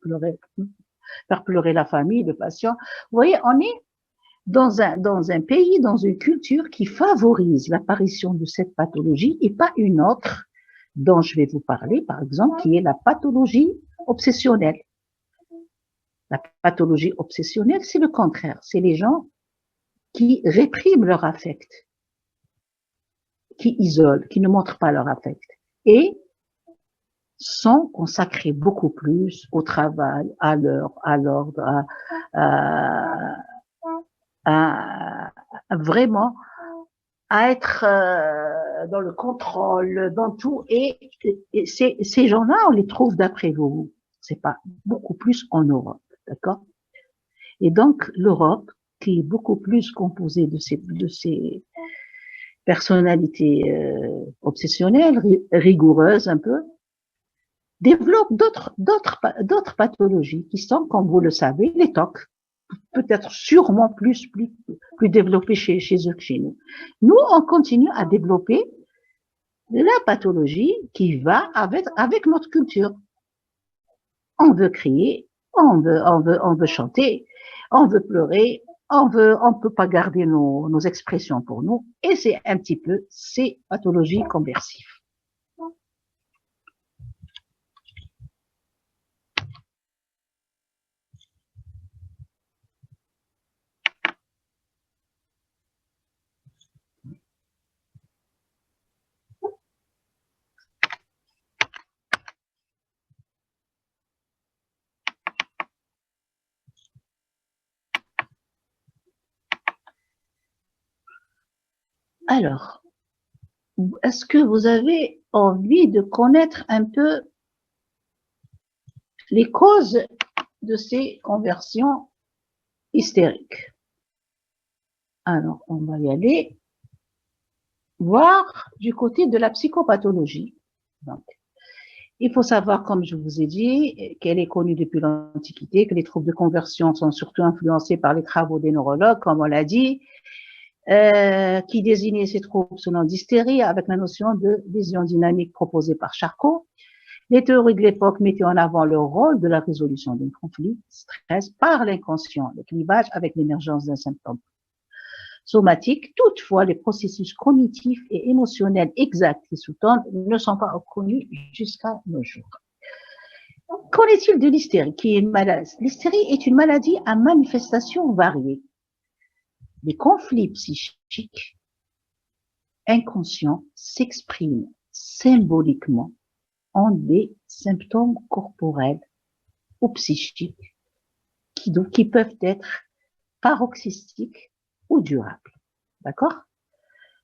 pleurer la famille, le patient. Vous voyez, on est dans un pays, dans une culture qui favorise l'apparition de cette pathologie et pas une autre dont je vais vous parler, par exemple, qui est la pathologie obsessionnelle. La pathologie obsessionnelle, c'est le contraire. C'est les gens qui répriment leur affect, qui isolent, qui ne montrent pas leur affect et sont consacrés beaucoup plus au travail, à l'ordre, à vraiment à être dans le contrôle, dans tout. Et ces gens-là, on les trouve d'après vous. C'est pas beaucoup plus en Europe, d'accord? Et donc l'Europe, qui est beaucoup plus composée de ces personnalités obsessionnelles, rigoureuses un peu, développe d'autres pathologies qui sont, comme vous le savez, les TOC, peut-être sûrement plus développées chez eux que chez nous. Nous, on continue à développer la pathologie qui va avec notre culture. On veut crier, on veut chanter, on veut pleurer, on peut pas garder nos expressions pour nous, et c'est un petit peu ces pathologies conversives. Alors, est-ce que vous avez envie de connaître un peu les causes de ces conversions hystériques? Alors, on va y aller voir du côté de la psychopathologie. Donc, il faut savoir, comme je vous ai dit, qu'elle est connue depuis l'Antiquité, que les troubles de conversion sont surtout influencés par les travaux des neurologues, comme on l'a dit, qui désignait ces troubles sous nom d'hystérie avec la notion de vision dynamique proposée par Charcot. Les théories de l'époque mettaient en avant le rôle de la résolution d'un conflit, stress, par l'inconscient, le clivage avec l'émergence d'un symptôme somatique. Toutefois, les processus cognitifs et émotionnels exacts qui sous-tendent ne sont pas connus jusqu'à nos jours. Qu'en est-il de l'hystérie, qui est une maladie? L'hystérie est une maladie à manifestations variées. Les conflits psychiques inconscients s'expriment symboliquement en des symptômes corporels ou psychiques qui peuvent être paroxystiques ou durables. D'accord?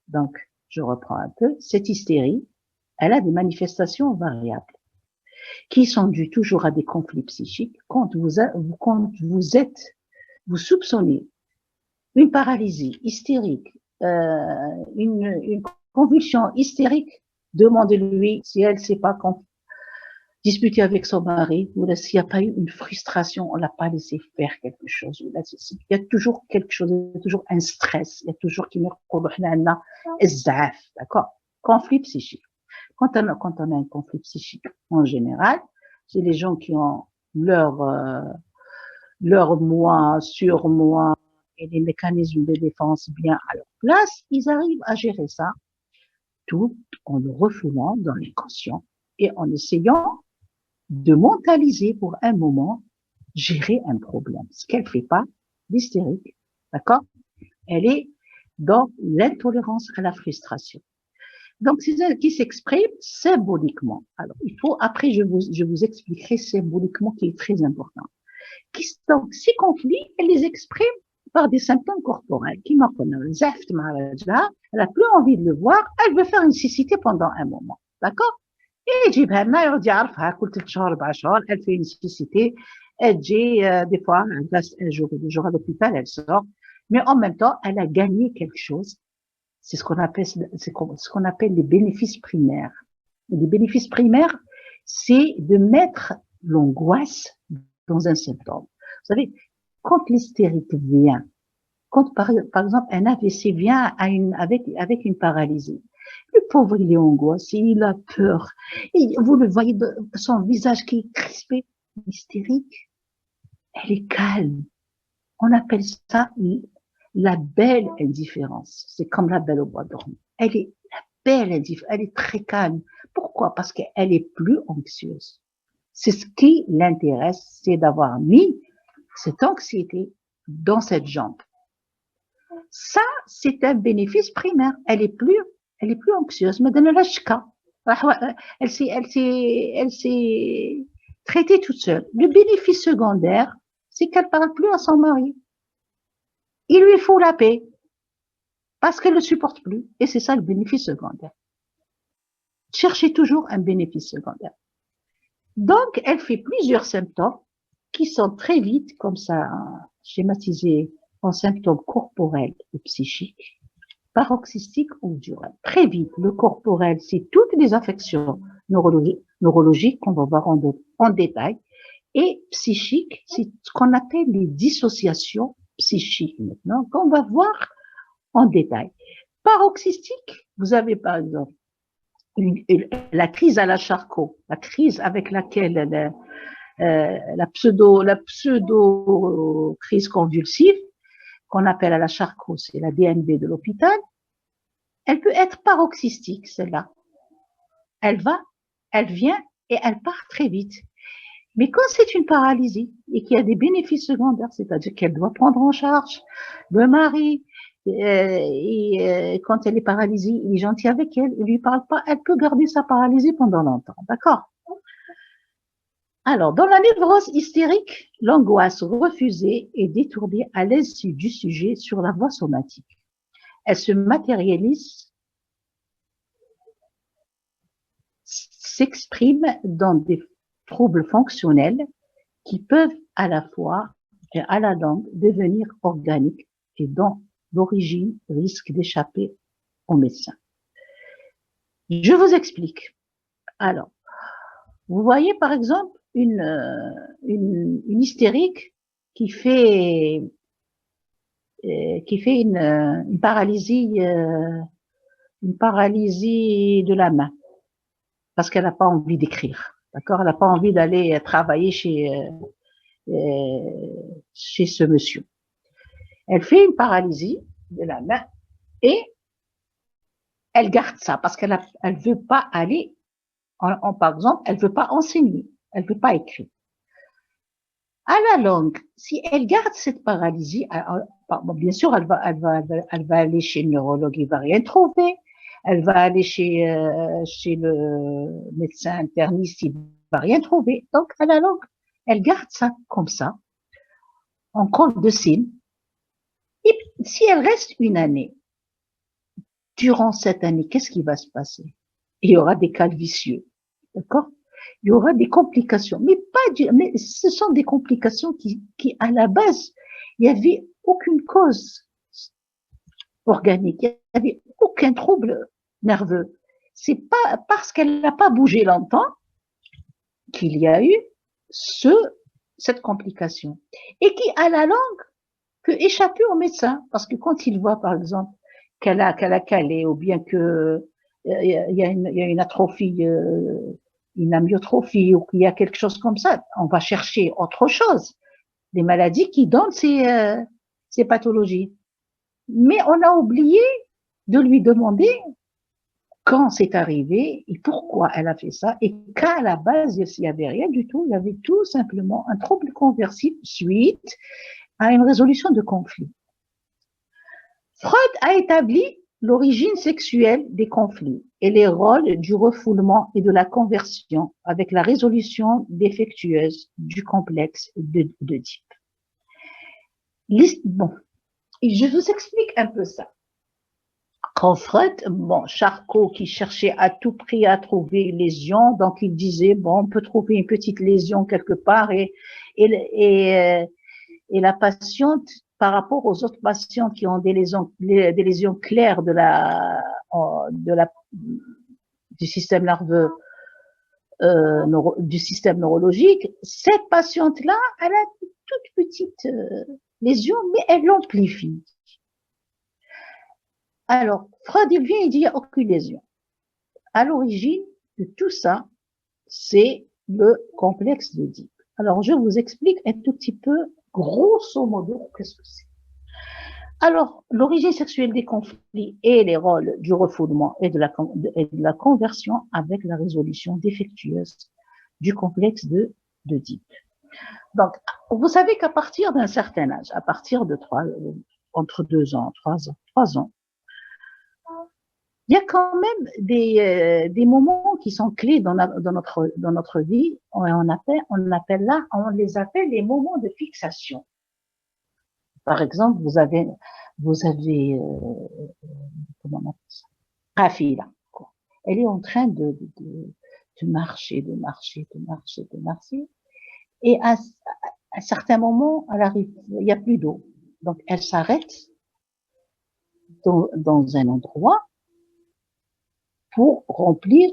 Donc, je reprends un peu. Cette hystérie, elle a des manifestations variables qui sont dues toujours à des conflits psychiques. Quand vous soupçonnez une paralysie hystérique, une convulsion hystérique, demandez-lui si elle ne sait pas disputer avec son mari, ou s'il n'y a pas eu une frustration, on l'a pas laissé faire quelque chose. Il y a toujours quelque chose, il y a toujours un stress, il y a toujours qui me d'accord? Conflit psychique. quand on a un conflit psychique, en général, c'est les gens qui ont leur moi, surmoi et les mécanismes de défense bien à leur place, ils arrivent à gérer ça tout en le refoulant dans l'inconscient et en essayant de mentaliser pour un moment, gérer un problème. Ce qu'elle fait pas, l'hystérique, d'accord? Elle est dans l'intolérance à la frustration. Donc, c'est elle qui s'exprime symboliquement. Alors, il faut, après, je vous expliquerai symboliquement qui est très important. Donc, ces conflits, elle les exprime par des symptômes corporels. Qui m'a connu, elle a plus envie de le voir, elle veut faire une cécité pendant un moment. D'accord? Et يجيبها لنا يقعد يعرفها كل 3 شهور 4 شهور elle fait une cécité, elle dit des fois elle reste un jour ou 2 jours à l'hôpital, elle sort, mais en même temps elle a gagné quelque chose. C'est ce qu'on appelle les bénéfices primaires. Les bénéfices primaires, c'est de mettre l'angoisse dans un symptôme. Vous savez, quand l'hystérique vient, quand par exemple un AVC vient avec une paralysie, le pauvre il est angoissé, il a peur, et vous le voyez son visage qui est crispé, l'hystérique, elle est calme. On appelle ça la belle indifférence. C'est comme la belle au bois dormant. Elle est la belle indifférence, elle est très calme. Pourquoi? Parce qu'elle est plus anxieuse. C'est ce qui l'intéresse, c'est d'avoir mis cette anxiété dans cette jambe. Ça, c'est un bénéfice primaire. Elle est plus anxieuse. Mais elle s'est traitée toute seule. Le bénéfice secondaire, c'est qu'elle parle plus à son mari. Il lui faut la paix parce qu'elle ne le supporte plus. Et c'est ça le bénéfice secondaire. Cherchez toujours un bénéfice secondaire. Donc, elle fait plusieurs symptômes qui sont très vite, comme ça, schématisés en symptômes corporels ou psychiques, paroxystiques ou durels. Très vite, le corporel, c'est toutes les affections neurologiques qu'on va voir en détail. Et psychique, c'est ce qu'on appelle les dissociations psychiques maintenant, qu'on va voir en détail. Paroxystique, vous avez par exemple la crise à la Charcot, la crise avec laquelle la pseudo crise convulsive, qu'on appelle à la Charcot, c'est la DNB de l'hôpital, elle peut être paroxystique, celle-là. Elle vient et elle part très vite. Mais quand c'est une paralysie et qu'il y a des bénéfices secondaires, c'est-à-dire qu'elle doit prendre en charge le mari, et quand elle est paralysée, il est gentil avec elle, il lui parle pas, elle peut garder sa paralysie pendant longtemps, d'accord? Alors, dans la névrose hystérique, l'angoisse refusée est détournée à l'insu du sujet sur la voie somatique. Elle se matérialise, s'exprime dans des troubles fonctionnels qui peuvent à la fois et à la longue devenir organiques et dont l'origine risque d'échapper au médecin. Je vous explique. Alors, vous voyez par exemple une hystérique qui fait une paralysie de la main parce qu'elle n'a pas envie d'écrire, d'accord? Elle n'a pas envie d'aller travailler chez ce monsieur. Elle fait une paralysie de la main et elle garde ça parce qu'elle veut pas aller, par exemple, elle veut pas enseigner, elle veut pas écrire. À la longue, si elle garde cette paralysie, bien sûr, elle va aller chez le neurologue, il va rien trouver. Elle va aller chez le médecin interniste, il va rien trouver. Donc, à la longue, elle garde ça comme ça, en compte de signe. Et si elle reste une année, durant cette année, qu'est-ce qui va se passer? Il y aura des cas vicieux, d'accord? Il y aura des complications, mais ce sont des complications qui à la base, il n'y avait aucune cause organique, il n'y avait aucun trouble nerveux. C'est pas parce qu'elle n'a pas bougé longtemps qu'il y a eu cette complication et qui, à la longue, peut échapper au médecin parce que quand il voit, par exemple, qu'elle a calé ou bien que il y a une atrophie, une amyotrophie, ou qu'il y a quelque chose comme ça, on va chercher autre chose, des maladies qui donnent ces pathologies. Mais on a oublié de lui demander quand c'est arrivé et pourquoi elle a fait ça, et qu'à la base, il n'y avait rien du tout, il y avait tout simplement un trouble conversif suite à une résolution de conflit. Freud a établi l'origine sexuelle des conflits et les rôles du refoulement et de la conversion avec la résolution défectueuse du complexe d'Oedipe. Bon, je vous explique un peu ça. Quand Freud, bon, Charcot qui cherchait à tout prix à trouver une lésion, donc il disait, bon, on peut trouver une petite lésion quelque part et la patiente, par rapport aux autres patients qui ont des lésions claires du système nerveux, du système neurologique, cette patiente-là, elle a une toute petite lésion, mais elle l'amplifie. Alors, Freud, il vient et dit, il n'y a aucune lésion. À l'origine de tout ça, c'est le complexe d'Oedipe. Alors, je vous explique un tout petit peu, grosso modo, qu'est-ce que c'est. Alors, l'origine sexuelle des conflits et les rôles du refoulement et de la conversion avec la résolution défectueuse du complexe d'Oedipe. Donc, vous savez qu'à partir d'un certain âge, à partir de entre 2 ans, 3 ans, il y a quand même des moments qui sont clés dans notre vie. On les appelle les moments de fixation. Par exemple, vous avez comment on appelle ça? Rafi, là. Elle est en train de marcher. Et à un certain moment, elle arrive, il n'y a plus d'eau. Donc, elle s'arrête dans un endroit pour remplir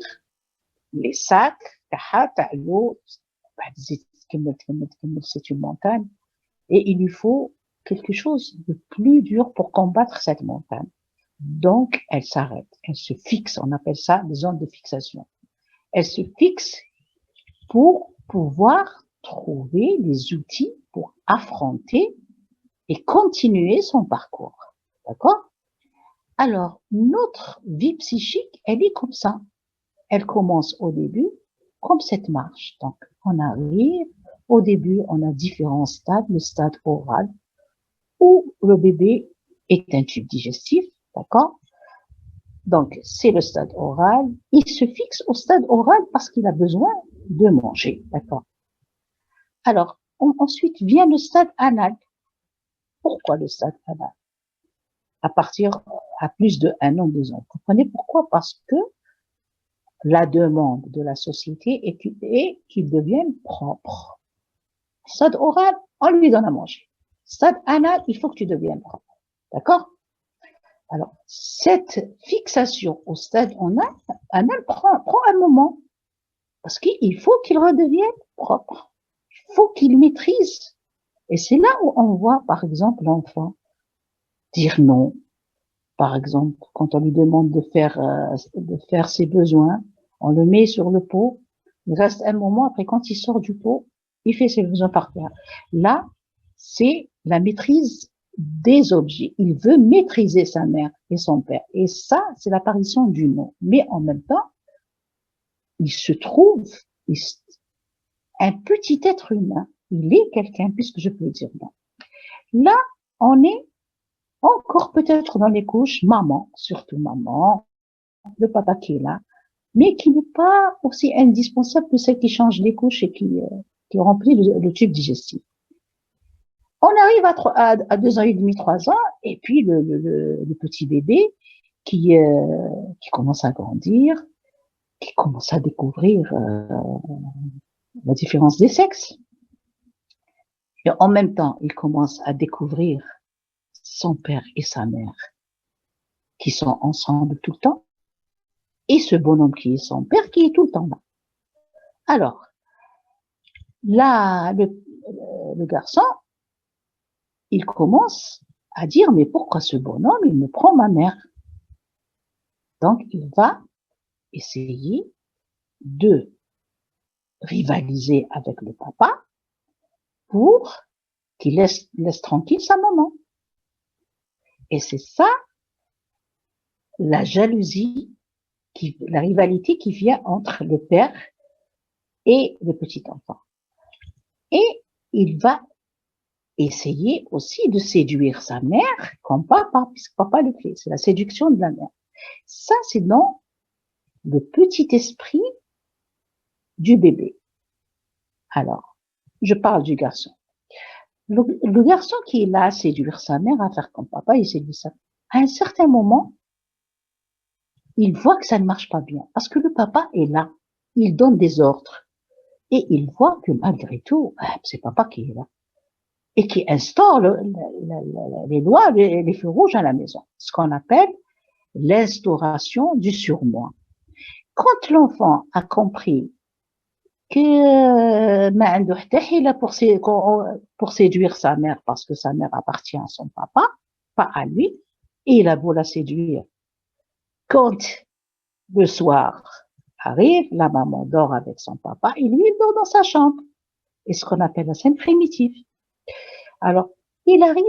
les sacs, l'eau, c'est une montagne, et il lui faut quelque chose de plus dur pour combattre cette montagne. Donc, elle s'arrête, elle se fixe, on appelle ça des zones de fixation. Elle se fixe pour pouvoir trouver les outils pour affronter et continuer son parcours. D'accord? Alors, notre vie psychique, elle est comme ça. Elle commence au début comme cette marche. Donc, on arrive, au début, on a différents stades. Le stade oral, où le bébé est un tube digestif, d'accord? Donc, c'est le stade oral. Il se fixe au stade oral parce qu'il a besoin de manger, d'accord? Alors, ensuite vient le stade anal. Pourquoi le stade anal? À plus de 1 an, 2 ans. Vous comprenez pourquoi? Parce que la demande de la société est qu'il devienne propre. Stade oral, on lui donne à manger. Stade anal, il faut que tu deviennes propre. D'accord? Alors, cette fixation au stade anal prend un moment. Parce qu'il faut qu'il redevienne propre. Il faut qu'il maîtrise. Et c'est là où on voit, par exemple, l'enfant dire non. Par exemple, quand on lui demande de faire ses besoins, on le met sur le pot. Il reste un moment, après quand il sort du pot, il fait ses besoins par terre. Là, c'est la maîtrise des objets. Il veut maîtriser sa mère et son père. Et ça, c'est l'apparition du non. Mais en même temps, il se trouve un petit être humain. Il est quelqu'un, puisque je peux dire non. Là, on est encore peut-être dans les couches, maman, surtout maman, le papa qui est là, mais qui n'est pas aussi indispensable que celle qui change les couches et qui remplit le tube digestif. On arrive à 2 ans et demi, 3 ans, et puis le petit bébé qui commence à grandir, qui commence à découvrir la différence des sexes. Et en même temps, il commence à découvrir son père et sa mère qui sont ensemble tout le temps, et ce bonhomme qui est son père qui est tout le temps là. Alors, là, le garçon, il commence à dire, mais pourquoi ce bonhomme, il me prend ma mère? Donc, il va essayer de rivaliser avec le papa pour qu'il laisse tranquille sa maman. Et c'est ça, la jalousie, la rivalité qui vient entre le père et le petit enfant. Et il va essayer aussi de séduire sa mère comme papa, puisque papa le fait. C'est la séduction de la mère. Ça, c'est dans le petit esprit du bébé. Alors, je parle du garçon. Le garçon qui est là à séduire sa mère, à faire comme papa, il séduit sa mère. À un certain moment, il voit que ça ne marche pas bien, parce que le papa est là. Il donne des ordres. Et il voit que malgré tout, c'est papa qui est là. Et qui instaure les lois, les feux rouges à la maison. Ce qu'on appelle l'instauration du surmoi. Quand l'enfant a compris que pour séduire sa mère, parce que sa mère appartient à son papa, pas à lui, et il a beau la séduire. Quand le soir arrive, la maman dort avec son papa, et lui, il dort dans sa chambre. Et ce qu'on appelle la scène primitive. Alors, il arrive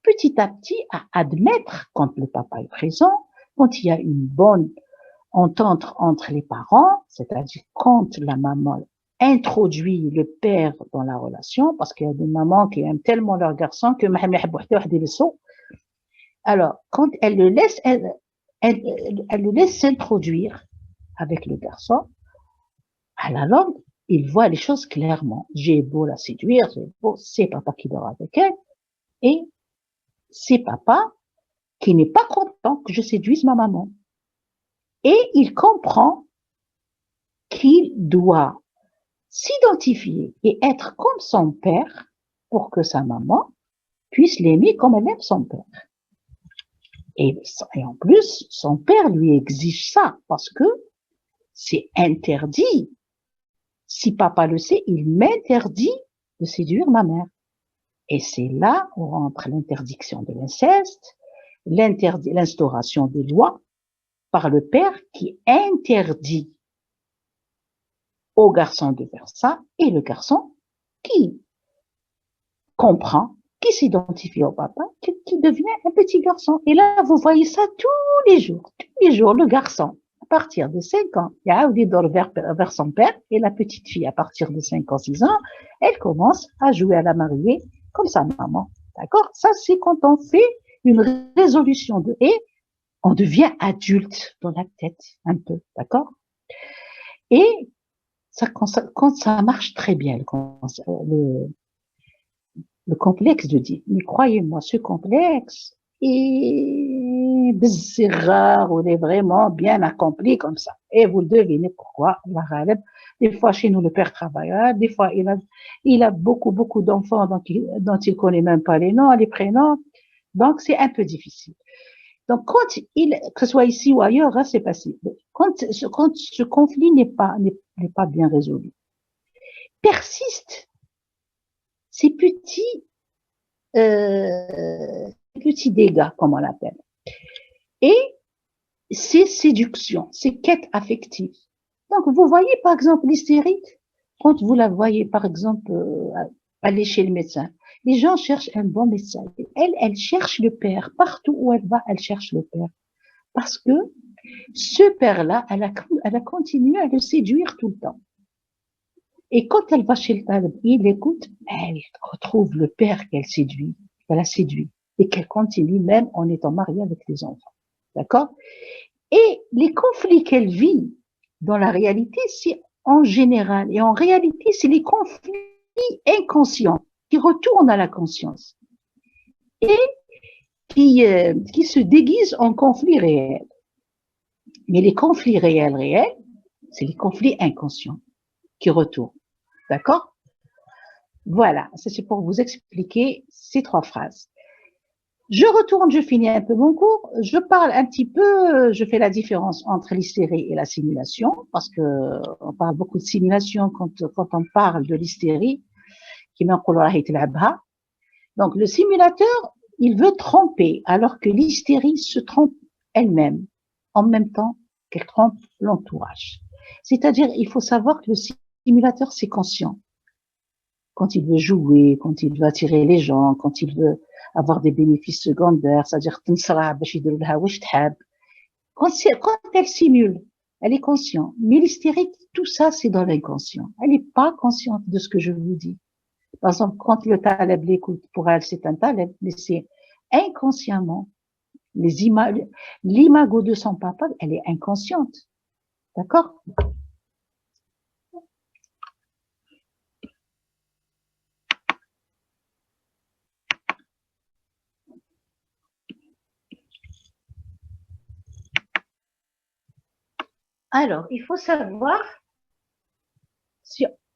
petit à petit à admettre, quand le papa est présent, quand il y a une bonne entente entre les parents, c'est-à-dire quand la maman introduit le père dans la relation, parce qu'il y a des mamans qui aiment tellement leur garçon que alors, quand elle le laisse, elle le laisse s'introduire avec le garçon, à la longue, il voit les choses clairement. J'ai beau la séduire, c'est papa qui dort avec elle, et c'est papa qui n'est pas content que je séduise ma maman. Et il comprend qu'il doit s'identifier et être comme son père pour que sa maman puisse l'aimer comme elle aime son père. Et en plus, son père lui exige ça parce que c'est interdit. Si papa le sait, il m'interdit de séduire ma mère. Et c'est là où rentre l'interdiction de l'inceste, l'instauration des lois par le père qui interdit au garçon de faire ça, et le garçon qui comprend, qui s'identifie au papa, qui devient un petit garçon. Et là, vous voyez ça tous les jours, le garçon, à partir de 5 ans, il dort vers son père, et la petite fille, à partir de 5 ans, 6 ans, elle commence à jouer à la mariée comme sa maman. D'accord? Ça, c'est quand on fait une résolution de et on devient adulte dans la tête, un peu. D'accord? Et ça, quand ça marche très bien, le complexe de dire, mais croyez-moi, ce complexe, c'est rare, on est vraiment bien accompli comme ça. Et vous devinez pourquoi, des fois chez nous le père travaille, des fois il a beaucoup d'enfants dont il connaît même pas les noms, les prénoms, donc c'est un peu difficile. Donc quand que ce soit ici ou ailleurs, c'est passé. Quand ce conflit n'est pas bien résolu, persiste ces petits dégâts, comme on l'appelle. Et ces séductions, ces quêtes affectives. Donc, vous voyez, par exemple, l'hystérique, quand vous la voyez, par exemple, aller chez le médecin, les gens cherchent un bon médecin. Elle cherche le père. Partout où elle va, elle cherche le père. Parce que ce père-là, elle a continué à le séduire tout le temps. Et quand elle va chez le talib, il écoute, elle retrouve le père qu'elle a séduit, et qu'elle continue même en étant mariée avec les enfants. D'accord? Et les conflits qu'elle vit dans la réalité, c'est en général, et en réalité, c'est les conflits inconscients qui retournent à la conscience et qui se déguisent en conflits réels. Mais les conflits réels, c'est les conflits inconscients qui retournent. D'accord? Voilà, c'est pour vous expliquer ces 3 phrases. Je finis un peu mon cours, je parle un petit peu, je fais la différence entre l'hystérie et la simulation, parce que on parle beaucoup de simulation quand on parle de l'hystérie, donc le simulateur, il veut tromper, alors que l'hystérie se trompe elle-même, en même temps qu'elle trompe l'entourage. C'est-à-dire, il faut savoir que le simulateur, c'est conscient. Quand il veut jouer, quand il veut attirer les gens, quand il veut avoir des bénéfices secondaires, c'est-à-dire quand elle simule, elle est consciente. Mais l'hystérique, tout ça, c'est dans l'inconscient. Elle n'est pas consciente de ce que je vous dis. Par exemple, quand le taleb l'écoute, pour elle, c'est un taleb, mais c'est inconsciemment, l'imago de son papa, elle est inconsciente. D'accord? Alors, il faut savoir,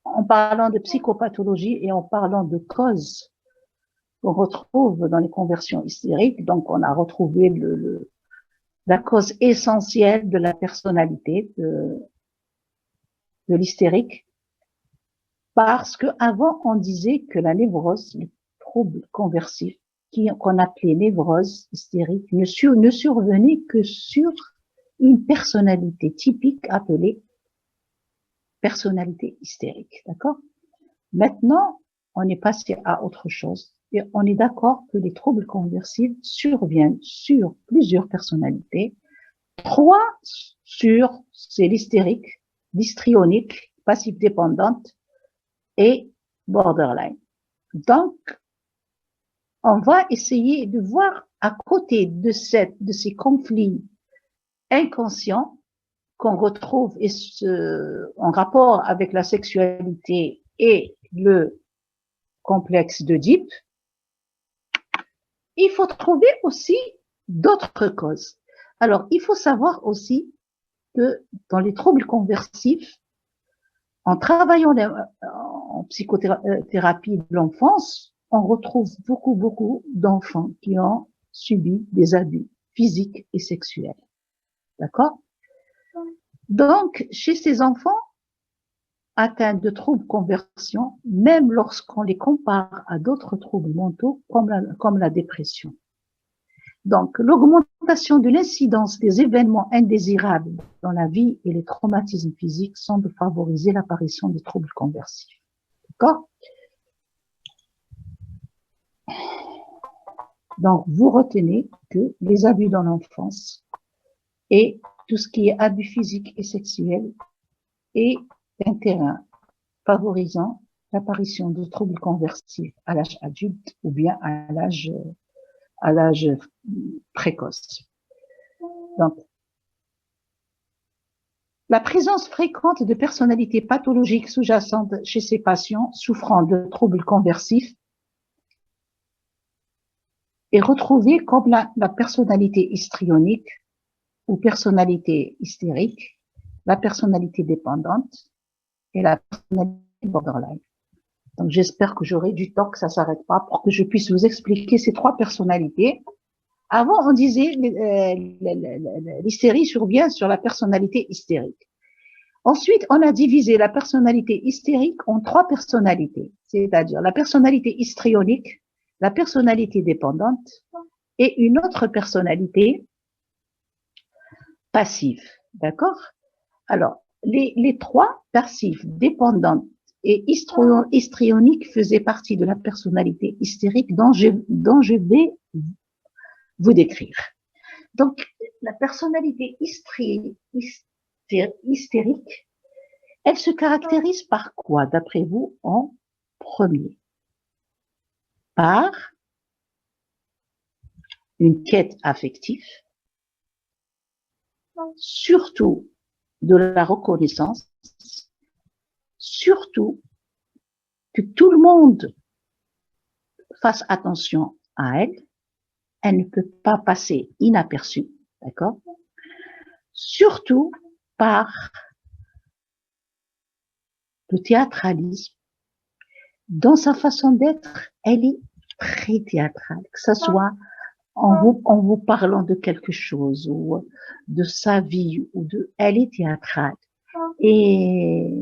en parlant de psychopathologie et en parlant de causes qu'on retrouve dans les conversions hystériques, donc on a retrouvé la cause essentielle de la personnalité de l'hystérique, parce que avant on disait que la névrose, le trouble conversif, qu'on appelait névrose hystérique, ne survenait que sur une personnalité typique appelée personnalité hystérique, d'accord? Maintenant, on est passé à autre chose et on est d'accord que les troubles conversifs surviennent sur plusieurs personnalités. 3 c'est l'hystérique, l'histrionique, passive dépendante et borderline. Donc, on va essayer de voir à côté de ces conflits inconscients qu'on retrouve en rapport avec la sexualité et le complexe d'Oedipe, il faut trouver aussi d'autres causes. Alors, il faut savoir aussi que dans les troubles conversifs, en travaillant en psychothérapie de l'enfance, on retrouve beaucoup d'enfants qui ont subi des abus physiques et sexuels. D'accord? Donc, chez ces enfants atteints de troubles conversion, même lorsqu'on les compare à d'autres troubles mentaux comme la dépression. Donc, l'augmentation de l'incidence des événements indésirables dans la vie et les traumatismes physiques semblent favoriser l'apparition des troubles conversifs. D'accord? Donc, vous retenez que les abus dans l'enfance et tout ce qui est abus physique et sexuel est un terrain favorisant l'apparition de troubles conversifs à l'âge adulte ou bien à l'âge précoce. Donc, la présence fréquente de personnalités pathologiques sous-jacentes chez ces patients souffrant de troubles conversifs est retrouvée comme la personnalité histrionique ou personnalité hystérique, la personnalité dépendante et la personnalité borderline. Donc, j'espère que j'aurai du temps, que ça s'arrête pas, pour que je puisse vous expliquer ces 3 personnalités. Avant, on disait l'hystérie survient sur la personnalité hystérique. Ensuite, on a divisé la personnalité hystérique en 3 personnalités, c'est-à-dire la personnalité histrionique, la personnalité dépendante et une autre personnalité passive. D'accord? Alors, les 3 passifs, dépendantes et histrioniques faisaient partie de la personnalité hystérique dont je vais vous décrire. Donc, la personnalité hystérique, elle se caractérise par quoi, d'après vous, en premier? Par une quête affective, surtout de la reconnaissance, surtout que tout le monde fasse attention à elle. Elle ne peut pas passer inaperçue, d'accord? Surtout par le théâtralisme. Dans sa façon d'être, elle est très théâtrale, que ce soit en vous parlant de quelque chose ou de sa vie elle est théâtrale. Et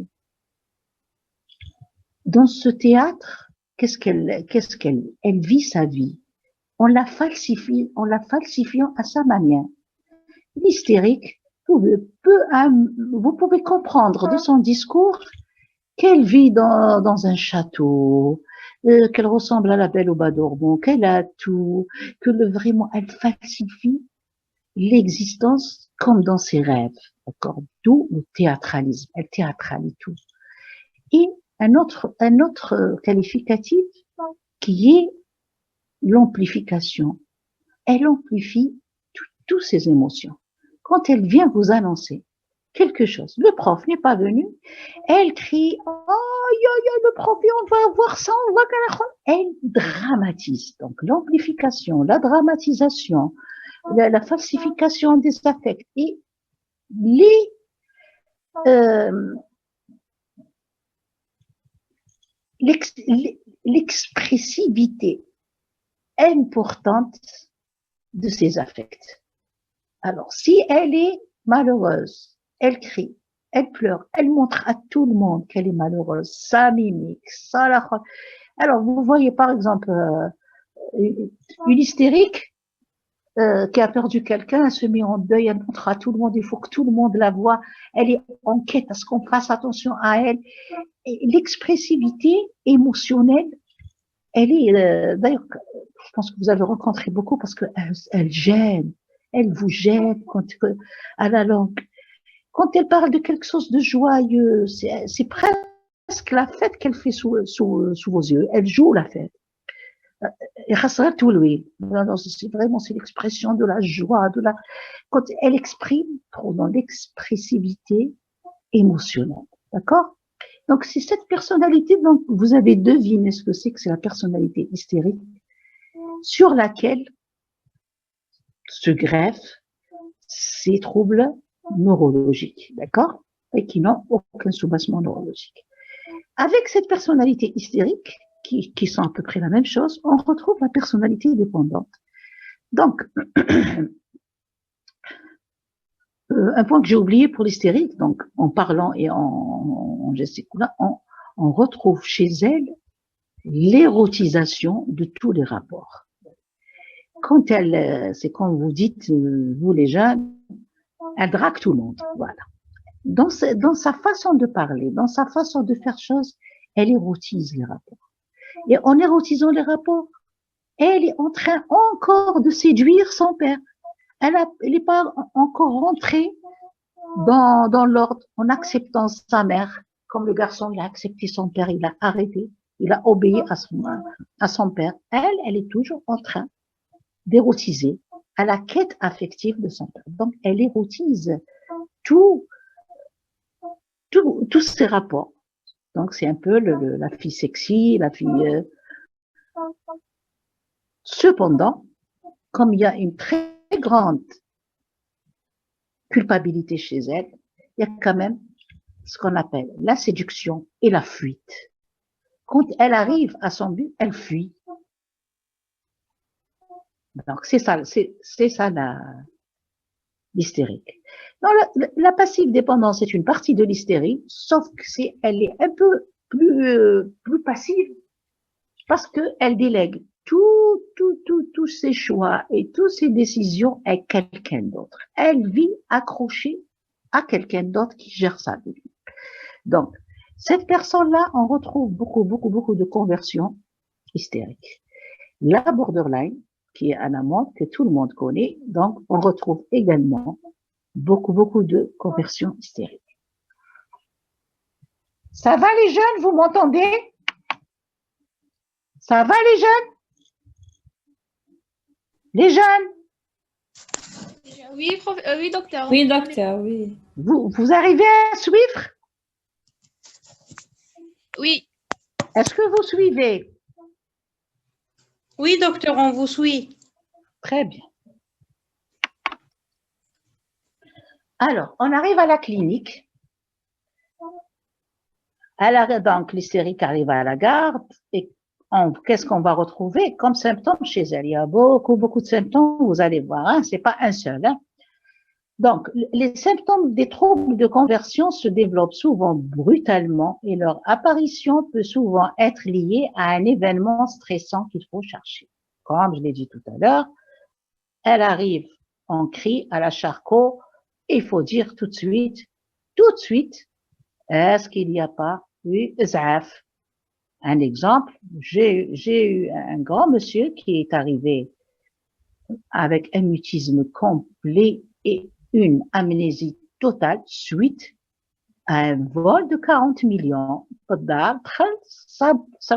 dans ce théâtre, elle vit sa vie. On la falsifie à sa manière. L'hystérique, vous pouvez comprendre de son discours qu'elle vit dans un château, qu'elle ressemble à la Belle au Bas Dormant, qu'elle a tout, que vraiment elle falsifie l'existence comme dans ses rêves. D'accord? D'où le théâtralisme. Elle théâtralise tout. Et un autre qualificatif qui est l'amplification. Elle amplifie toutes ses émotions. Quand elle vient vous annoncer quelque chose, le prof n'est pas venu, elle crie « Oh, le prof, on va voir ça, on va qu'à la... » Elle dramatise. Donc l'amplification, la dramatisation, la falsification des affects et l'expressivité importante de ses affects. Alors, si elle est malheureuse, elle crie, elle pleure, elle montre à tout le monde qu'elle est malheureuse, sa mimique, ça la... Alors, vous voyez par exemple une hystérique qui a perdu quelqu'un, elle se met en deuil, elle montre à tout le monde, il faut que tout le monde la voie, elle est en quête à ce qu'on fasse attention à elle. L'expressivité émotionnelle, elle est, d'ailleurs, je pense que vous avez rencontré beaucoup parce qu'elle gêne, elle vous gêne à la langue. Quand elle parle de quelque chose de joyeux, c'est presque la fête qu'elle fait sous vos yeux, elle joue la fête. C'est vraiment, c'est l'expression de la joie, quand elle exprime trop dans l'expressivité émotionnelle. D'accord? Donc, c'est cette personnalité, donc, vous avez deviné ce que c'est la personnalité hystérique sur laquelle se greffent ces troubles neurologiques. D'accord? Et qui n'ont aucun soubassement neurologique. Avec cette personnalité hystérique, qui sont à peu près la même chose, on retrouve la personnalité dépendante. Donc, un point que j'ai oublié pour l'hystérique, donc en parlant et en gesticulant, on retrouve chez elle l'érotisation de tous les rapports. Quand c'est quand vous dites, vous les jeunes, elle drague tout le monde, voilà. Dans sa façon de parler, dans sa façon de faire chose, elle érotise les rapports. Et en érotisant les rapports, elle est en train encore de séduire son père. Elle n'est pas encore rentrée dans l'ordre en acceptant sa mère, comme le garçon il a accepté son père, il a arrêté, il a obéi à son père. Elle est toujours en train d'érotiser à la quête affective de son père. Donc, elle érotise tous ces rapports. Donc, c'est un peu la fille sexy, la fille... Cependant, comme il y a une très grande culpabilité chez elle, il y a quand même ce qu'on appelle la séduction et la fuite. Quand elle arrive à son but, elle fuit. Donc, c'est ça l'hystérique. La passive dépendance est une partie de l'hystérie, sauf que elle est un peu plus passive parce qu'elle délègue tous ses choix et toutes ses décisions à quelqu'un d'autre. Elle vit accrochée à quelqu'un d'autre qui gère sa vie. Donc, cette personne-là, on retrouve beaucoup de conversions hystériques. La borderline, qui est un amant que tout le monde connaît, donc on retrouve également beaucoup de conversions hystériques. Ça va les jeunes, vous m'entendez? Ça va les jeunes? Les jeunes? Oui, oui, docteur. Oui, docteur, oui. Vous arrivez à suivre? Oui. Est-ce que vous suivez? Oui, docteur, on vous suit. Très bien. Alors, on arrive à la clinique. Donc, l'hystérique arrive à la garde et qu'est-ce qu'on va retrouver comme symptômes chez elle? Il y a beaucoup de symptômes, vous allez voir, hein, c'est pas un seul. Hein. Donc, les symptômes des troubles de conversion se développent souvent brutalement et leur apparition peut souvent être liée à un événement stressant qu'il faut chercher. Comme je l'ai dit tout à l'heure, elle arrive en cri à la Charcot il faut dire tout de suite, est-ce qu'il n'y a pas eu Zaf? Un exemple, j'ai eu un grand monsieur qui est arrivé avec un mutisme complet et une amnésie totale suite à un vol de 40 millions. Ça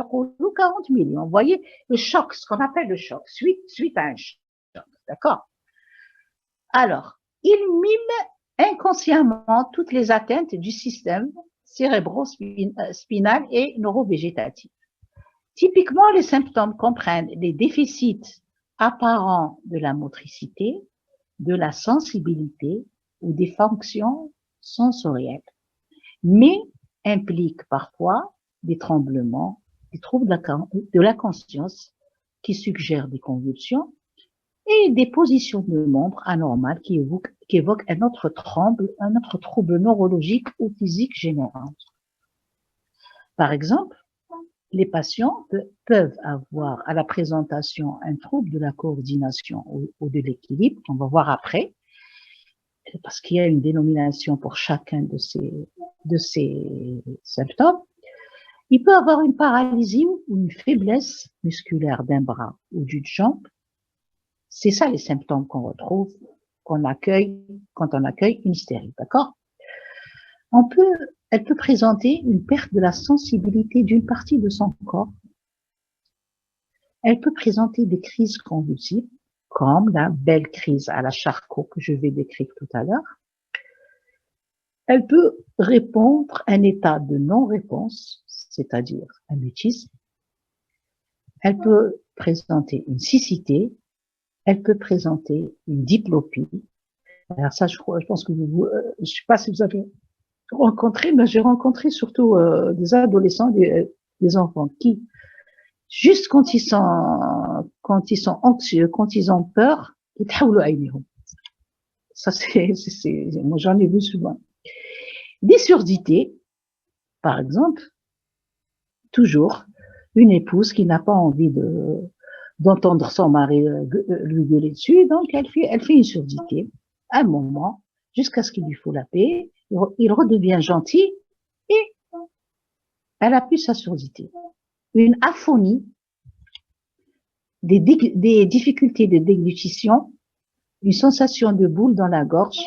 coûte 40 millions. Vous voyez, le choc, ce qu'on appelle le choc, suite à un choc. D'accord? Alors, il mime inconsciemment toutes les atteintes du système cérébro-spinal et neurovégétatif. Typiquement, les symptômes comprennent les déficits apparents de la motricité, de la sensibilité ou des fonctions sensorielles, mais impliquent parfois des tremblements, des troubles de la conscience qui suggèrent des convulsions et des positions de membres anormales qui évoquent un autre trouble neurologique ou physique général. Par exemple, les patients peuvent avoir à la présentation un trouble de la coordination ou de l'équilibre, qu'on va voir après, parce qu'il y a une dénomination pour chacun de ces symptômes. Il peut avoir une paralysie ou une faiblesse musculaire d'un bras ou d'une jambe. C'est ça les symptômes qu'on retrouve, qu'on accueille quand on accueille une hystérie, d'accord? Elle peut présenter une perte de la sensibilité d'une partie de son corps. Elle peut présenter des crises convulsives, comme la belle crise à la Charcot que je vais décrire tout à l'heure. Elle peut répondre à un état de non-réponse, c'est-à-dire un mutisme. Elle peut présenter une cécité. Elle peut présenter une diplopie. Alors ça, je pense que je sais pas si vous avez rencontré, mais j'ai rencontré surtout des adolescents, des enfants qui, juste quand ils sont anxieux, quand ils ont peur, ils تحولوا عينيهم. Ça moi j'en ai vu souvent. Des surdités, par exemple, toujours une épouse qui n'a pas envie d'entendre son mari lui gueuler dessus, donc elle fait une surdité à un moment jusqu'à ce qu'il lui faut la paix. Il redevient gentil et elle a plus sa surdité. Une aphonie, des difficultés de déglutition, une sensation de boule dans la gorge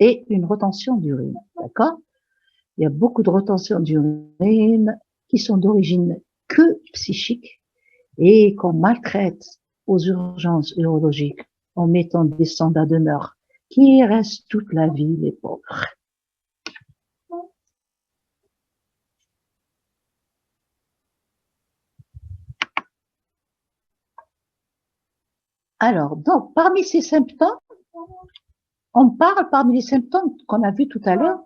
et une retention d'urine. D'accord? Il y a beaucoup de retention d'urine qui sont d'origine que psychique et qu'on maltraite aux urgences urologiques en mettant des sondes à demeure qui restent toute la vie, les pauvres. Alors, donc, parmi ces symptômes, parmi les symptômes qu'on a vus tout à l'heure,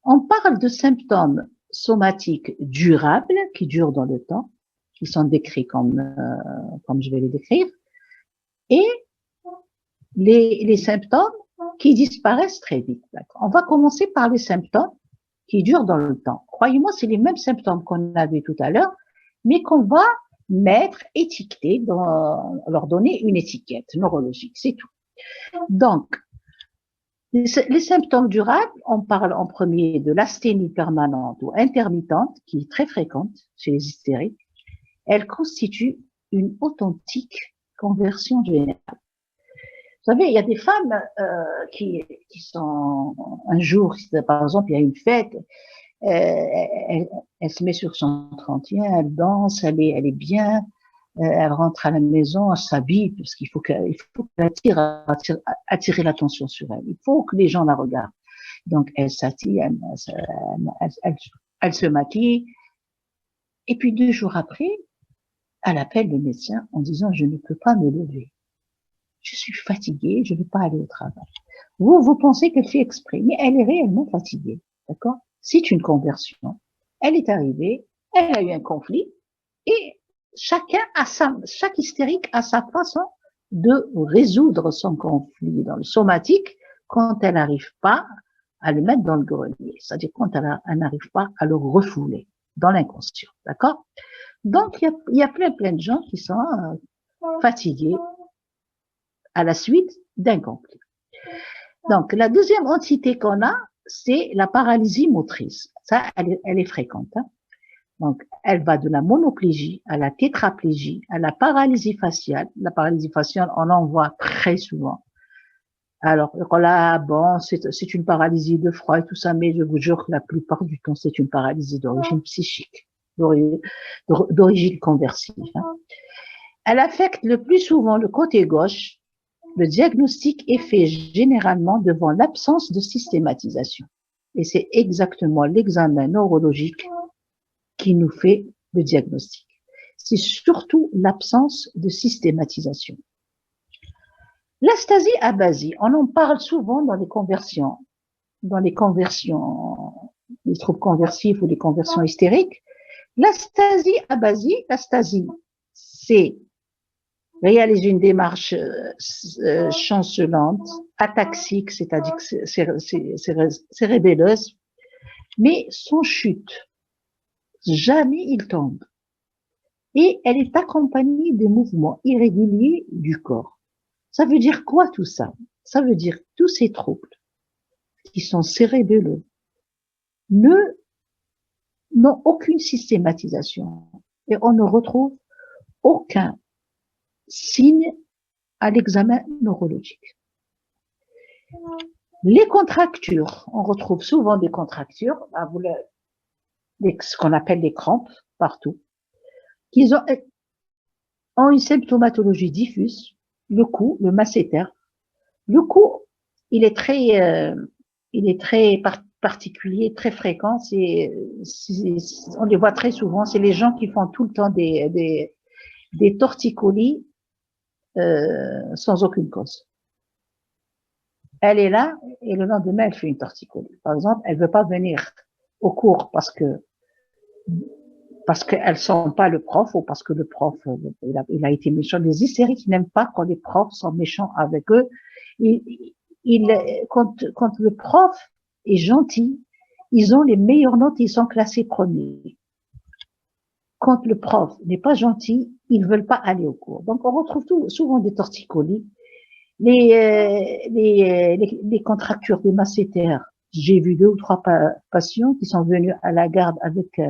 on parle de symptômes somatiques durables, qui durent dans le temps, qui sont décrits comme je vais les décrire, et les symptômes qui disparaissent très vite. On va commencer par les symptômes qui durent dans le temps. Croyez-moi, c'est les mêmes symptômes qu'on a vus tout à l'heure, mais qu'on va étiqueter, leur donner une étiquette neurologique, c'est tout. Donc, les symptômes durables, on parle en premier de l'asthénie permanente ou intermittente, qui est très fréquente chez les hystériques. Elle constitue une authentique conversion générale. Vous savez, il y a des femmes qui sont, un jour, par exemple, il y a une fête, elle se met sur son 31, elle danse, elle est bien, elle rentre à la maison, elle s'habille, parce qu'il faut qu'elle attire l'attention sur elle. Il faut que les gens la regardent. Donc, elle s'attire, elle se maquille, et puis 2 jours après, elle appelle le médecin en disant « Je ne peux pas me lever. Je suis fatiguée, je ne vais pas aller au travail. » Vous pensez qu'elle fait exprès, mais elle est réellement fatiguée. D'accord? C'est une conversion. Elle est arrivée, elle a eu un conflit, et chaque hystérique a sa façon de résoudre son conflit dans le somatique quand elle n'arrive pas à le mettre dans le grenier. C'est-à-dire quand elle n'arrive pas à le refouler dans l'inconscient. D'accord? Donc, il y a plein de gens qui sont fatigués à la suite d'un conflit. Donc, la deuxième entité qu'on a, c'est la paralysie motrice. Ça, elle est fréquente. Hein. Donc, elle va de la monoplégie à la tétraplégie, à la paralysie faciale. La paralysie faciale, on en voit très souvent. Alors, là, bon, c'est une paralysie de froid et tout ça, mais je vous jure que la plupart du temps, c'est une paralysie d'origine psychique, d'origine conversive. Hein. Elle affecte le plus souvent le côté gauche. Le diagnostic est fait généralement devant l'absence de systématisation. Et c'est exactement l'examen neurologique qui nous fait le diagnostic. C'est surtout l'absence de systématisation. L'astasie abasie, on en parle souvent dans les conversions, les troubles conversifs ou les conversions hystériques. L'astasie abasie, l'astasie, c'est réaliser une démarche chancelante, ataxique, c'est-à-dire que c'est rébelleuse, mais sans chute. Jamais il tombe. Et elle est accompagnée de mouvements irréguliers du corps. Ça veut dire quoi tout ça? Ça veut dire tous ces troubles qui sont cérébelleux n'ont aucune systématisation et on ne retrouve aucun signe à l'examen neurologique. Les contractures, on retrouve souvent des contractures, ce qu'on appelle les crampes partout, qui ont une symptomatologie diffuse, le cou, le masséter. Le cou, il est très particulier, très fréquent. On les voit très souvent. C'est les gens qui font tout le temps des torticolis sans aucune cause. Elle est là et le lendemain, elle fait une torticolis. Par exemple, elle veut pas venir au cours parce qu'elles sont pas le prof ou parce que le prof il a été méchant. Les hystériques n'aiment pas quand les profs sont méchants avec eux. Quand le prof est gentil, ils ont les meilleures notes, ils sont classés premiers. Quand le prof n'est pas gentil, ils veulent pas aller au cours. Donc on retrouve souvent des torticolis, les contractures des masséters. J'ai vu 2 ou 3 patients qui sont venus à la garde avec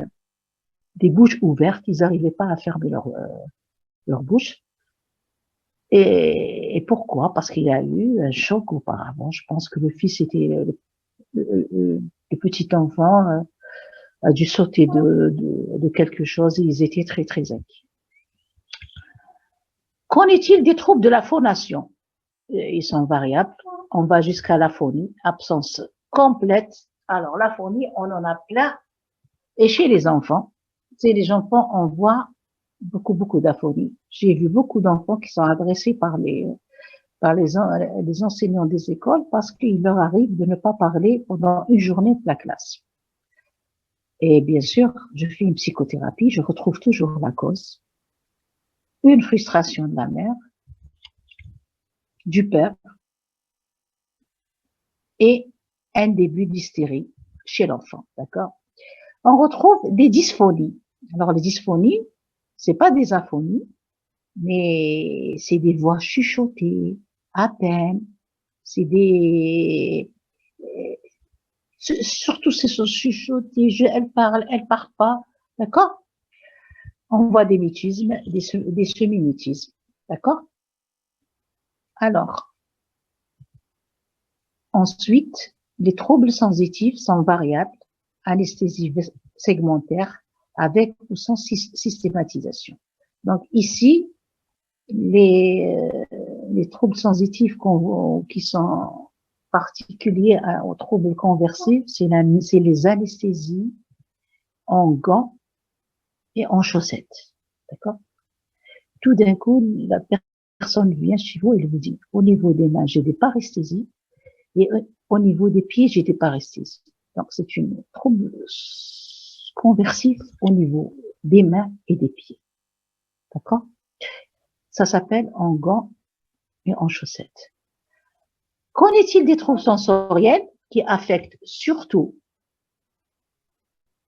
des bouches ouvertes, ils n'arrivaient pas à fermer leur bouche. Et pourquoi? Parce qu'il y a eu un choc auparavant. Je pense que le fils était le petit enfant a dû sauter de quelque chose et ils étaient très très inquiets. Qu'en est-il des troubles de la phonation? Ils sont variables. On va jusqu'à l'aphonie, absence complète. Alors l'aphonie, on en a plein. Et chez les enfants, les enfants, on voit beaucoup d'aphonie. J'ai vu beaucoup d'enfants qui sont adressés par les enseignants des écoles parce qu'il leur arrive de ne pas parler pendant une journée de la classe. Et bien sûr, je fais une psychothérapie, je retrouve toujours la cause. Une frustration de la mère, du père et un début d'hystérie chez l'enfant, d'accord? On retrouve des dysphonies. Alors les dysphonies, c'est pas des aphonies, mais c'est des voix chuchotées, à peine, c'est surtout ces choses chuchotées, elle parle pas, d'accord? On voit des mutismes, des semi-mutismes, d'accord? Alors, ensuite, les troubles sensitifs sont variables, anesthésie segmentaire, avec ou sans systématisation. Donc ici, les troubles sensitifs qui sont particuliers aux troubles conversifs, c'est les anesthésies en gants et en chaussettes. D'accord? Tout d'un coup, la personne vient chez vous et vous dit, au niveau des mains, j'ai des paresthésies et au niveau des pieds, j'ai des paresthésies. Donc, c'est une trouble conversif au niveau des mains et des pieds. D'accord? Ça s'appelle en gants et en chaussettes. Qu'en est-il des troubles sensoriels qui affectent surtout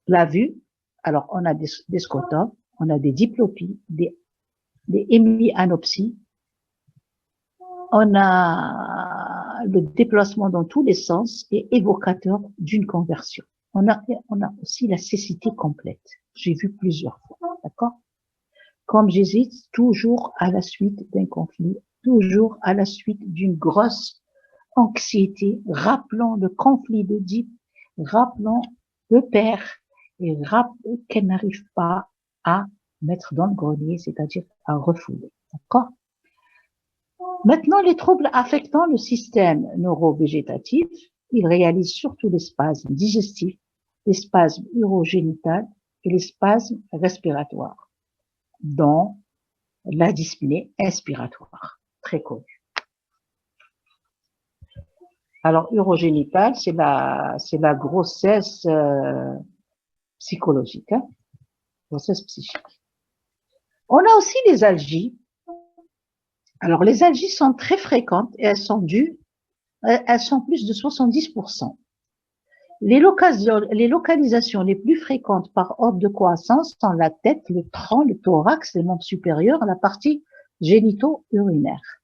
la vue? Alors, on a des scotopes, on a des diplopies, des hémianopsies, on a le déplacement dans tous les sens est évocateur d'une conversion. On a aussi la cécité complète. J'ai vu plusieurs fois, d'accord? Comme j'hésite, toujours à la suite d'un conflit, toujours à la suite d'une grosse anxiété, rappelant le conflit d'Oedipe, rappelant le père, et rappelant qu'elle n'arrive pas à mettre dans le grenier, c'est-à-dire à refouler, d'accord? Maintenant, les troubles affectant le système neurovégétatif, ils réalisent surtout les spasmes digestifs, les spasmes urogénitales et les spasmes respiratoires, dont la dyspnée inspiratoire, très connue. Alors, urogénitale, c'est la grossesse psychologique, hein, grossesse psychique. On a aussi les algies. Alors, les algies sont très fréquentes et elles sont plus de 70%. Les localisations les plus fréquentes par ordre de croissance sont la tête, le tronc, le thorax, les membres supérieurs, la partie génito-urinaire.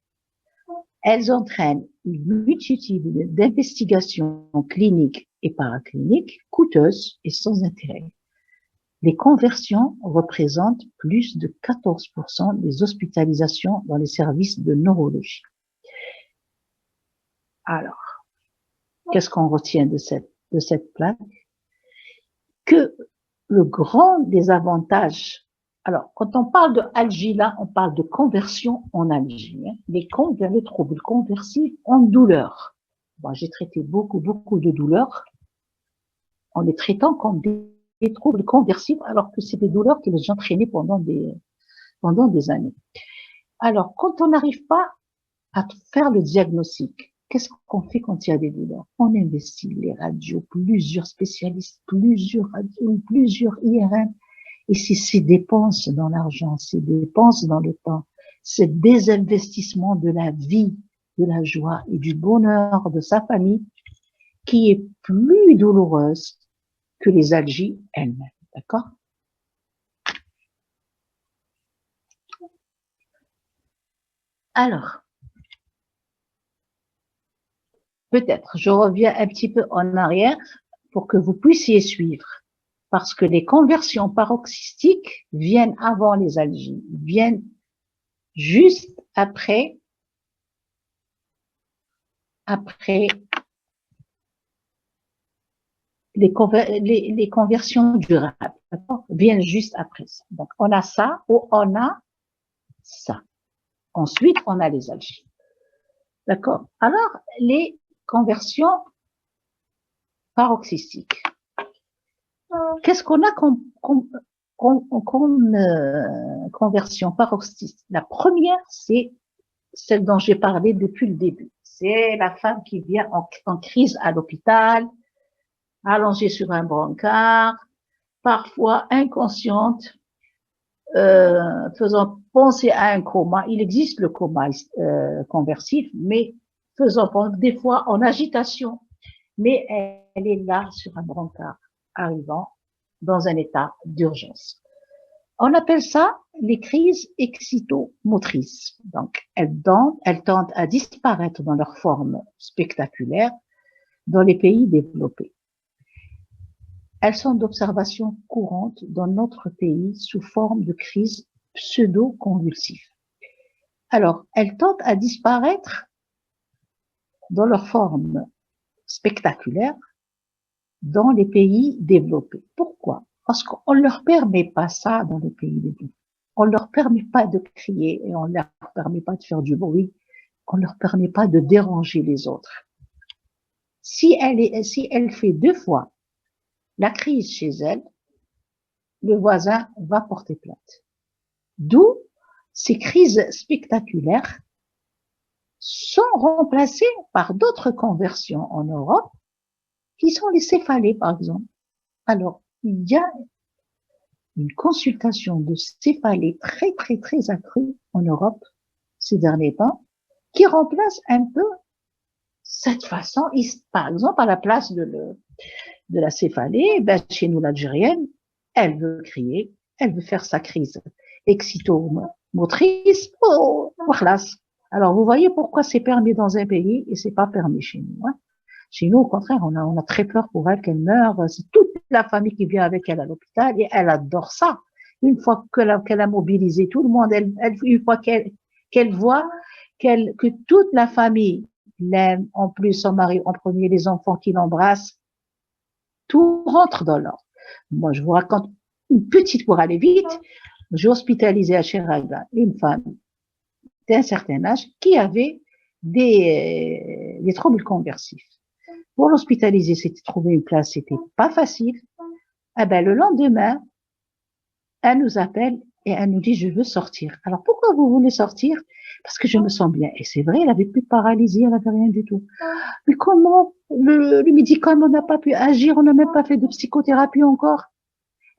Elles entraînent une multitude d'investigations cliniques et paracliniques coûteuses et sans intérêt. Les conversions représentent plus de 14% des hospitalisations dans les services de neurologie. Alors, qu'est-ce qu'on retient de cette plaque? Que le grand désavantage, alors quand on parle de algie là, on parle de conversion en algie. Hein. Les troubles conversifs en douleur. Bon, j'ai traité beaucoup de douleurs en les traitant comme des troubles conversifs, alors que c'est des douleurs qui les entraînaient pendant des années. Alors, quand on n'arrive pas à faire le diagnostic, qu'est-ce qu'on fait quand il y a des douleurs? On investit les radios, plusieurs spécialistes, plusieurs radios, plusieurs IRM, et c'est ces dépenses dans l'argent, ces dépenses dans le temps, ce désinvestissement de la vie, de la joie et du bonheur de sa famille qui est plus douloureuse que les algies elles-mêmes, d'accord? Alors, peut-être, je reviens un petit peu en arrière pour que vous puissiez suivre, parce que les conversions paroxystiques viennent avant les algies, viennent juste après les conversions durables, d'accord, viennent juste après ça. Donc, on a ça ou on a ça. Ensuite, on a les algies. D'accord? Alors, les conversions paroxystiques. Qu'est-ce qu'on a comme conversion paroxystique? La première, c'est celle dont j'ai parlé depuis le début. C'est la femme qui vient en crise à l'hôpital, allongée sur un brancard, parfois inconsciente, faisant penser à un coma. Il existe le coma conversif, mais faisant penser des fois en agitation. Mais elle est là sur un brancard, arrivant dans un état d'urgence. On appelle ça les crises excitomotrices. Donc, elles tendent à disparaître dans leur forme spectaculaire dans les pays développés. Elles sont d'observation courante dans notre pays sous forme de crises pseudo-convulsives. Alors, elles tendent à disparaître dans leur forme spectaculaire dans les pays développés. Pourquoi? Parce qu'on ne leur permet pas ça dans les pays développés. On ne leur permet pas de crier et on ne leur permet pas de faire du bruit. On ne leur permet pas de déranger les autres. Si elle fait 2 fois la crise chez elle, le voisin va porter plainte. D'où ces crises spectaculaires sont remplacées par d'autres conversions en Europe qui sont les céphalées, par exemple. Alors, il y a une consultation de céphalées très accrue en Europe ces derniers temps qui remplace un peu cette façon. Par exemple, à la place de la céphalée, ben, chez nous, l'Algérienne, elle veut crier, elle veut faire sa crise excitomotrice, oh, voilà. Alors, vous voyez pourquoi c'est permis dans un pays et c'est pas permis chez nous. Hein. Chez nous, au contraire, on a très peur pour elle qu'elle meure. C'est toute la famille qui vient avec elle à l'hôpital et elle adore ça. Une fois qu'elle a mobilisé tout le monde, une fois qu'elle voit que toute la famille l'aime, en plus son mari en premier, les enfants qui l'embrassent, tout rentre dans l'ordre. Moi, je vous raconte une petite pour aller vite. J'ai hospitalisé à Chiraga une femme d'un certain âge qui avait des troubles conversifs. Pour l'hospitaliser, c'était trouver une place, c'était pas facile. Eh ben, le lendemain, elle nous appelle et elle nous dit, je veux sortir. Alors, pourquoi vous voulez sortir? Parce que je me sens bien. Et c'est vrai, elle avait plus de paralysie, elle avait rien du tout. Mais comment? Le médicament n'a pas pu agir, on n'a même pas fait de psychothérapie encore.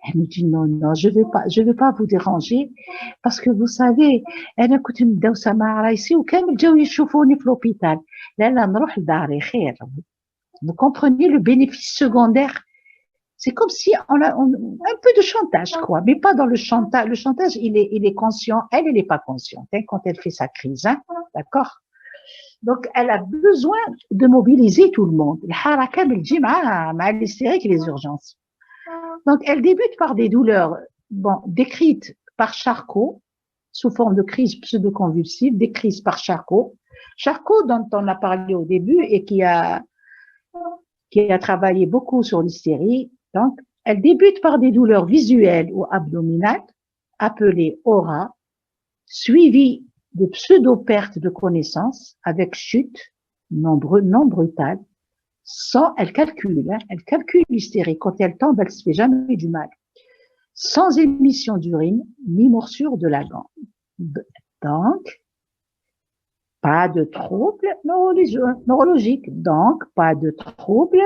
Elle me dit, non, non, je vais pas vous déranger, parce que vous savez, أنا كنت مدوسة مع رايسي وكامل جاو يشوفوني في l'hôpital. لا لا نروح لداري خير. Vous comprenez le bénéfice secondaire? C'est comme si un peu de chantage, quoi, mais pas dans le chantage. Le chantage, il est conscient, elle n'est pas consciente, hein, quand elle fait sa crise, hein, d'accord? Donc, elle a besoin de mobiliser tout le monde. الحركة بتجي مع l'hystérique et les urgences. Donc, elle débute par des douleurs, bon, décrites par Charcot, sous forme de crise pseudo-convulsive, des crises par Charcot. Charcot, dont on a parlé au début et qui a travaillé beaucoup sur l'hystérie. Donc, elle débute par des douleurs visuelles ou abdominales, appelées aura, suivies de pseudo-perte de connaissance avec chute non brutale. Elle calcule l'hystérie. Quand elle tombe, elle se fait jamais du mal. Sans émission d'urine, ni morsure de la langue. Donc, pas de troubles neurologiques. Donc, pas de troubles,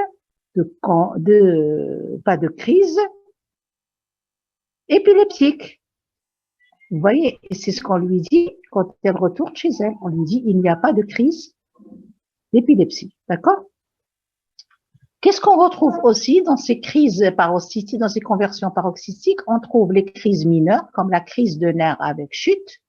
pas de crise épileptique. Vous voyez, c'est ce qu'on lui dit quand elle retourne chez elle. On lui dit, il n'y a pas de crise d'épilepsie. D'accord? Qu'est-ce qu'on retrouve aussi dans ces crises paroxystiques, dans ces conversions paroxystiques? On trouve les crises mineures, comme la crise de nerfs avec chute,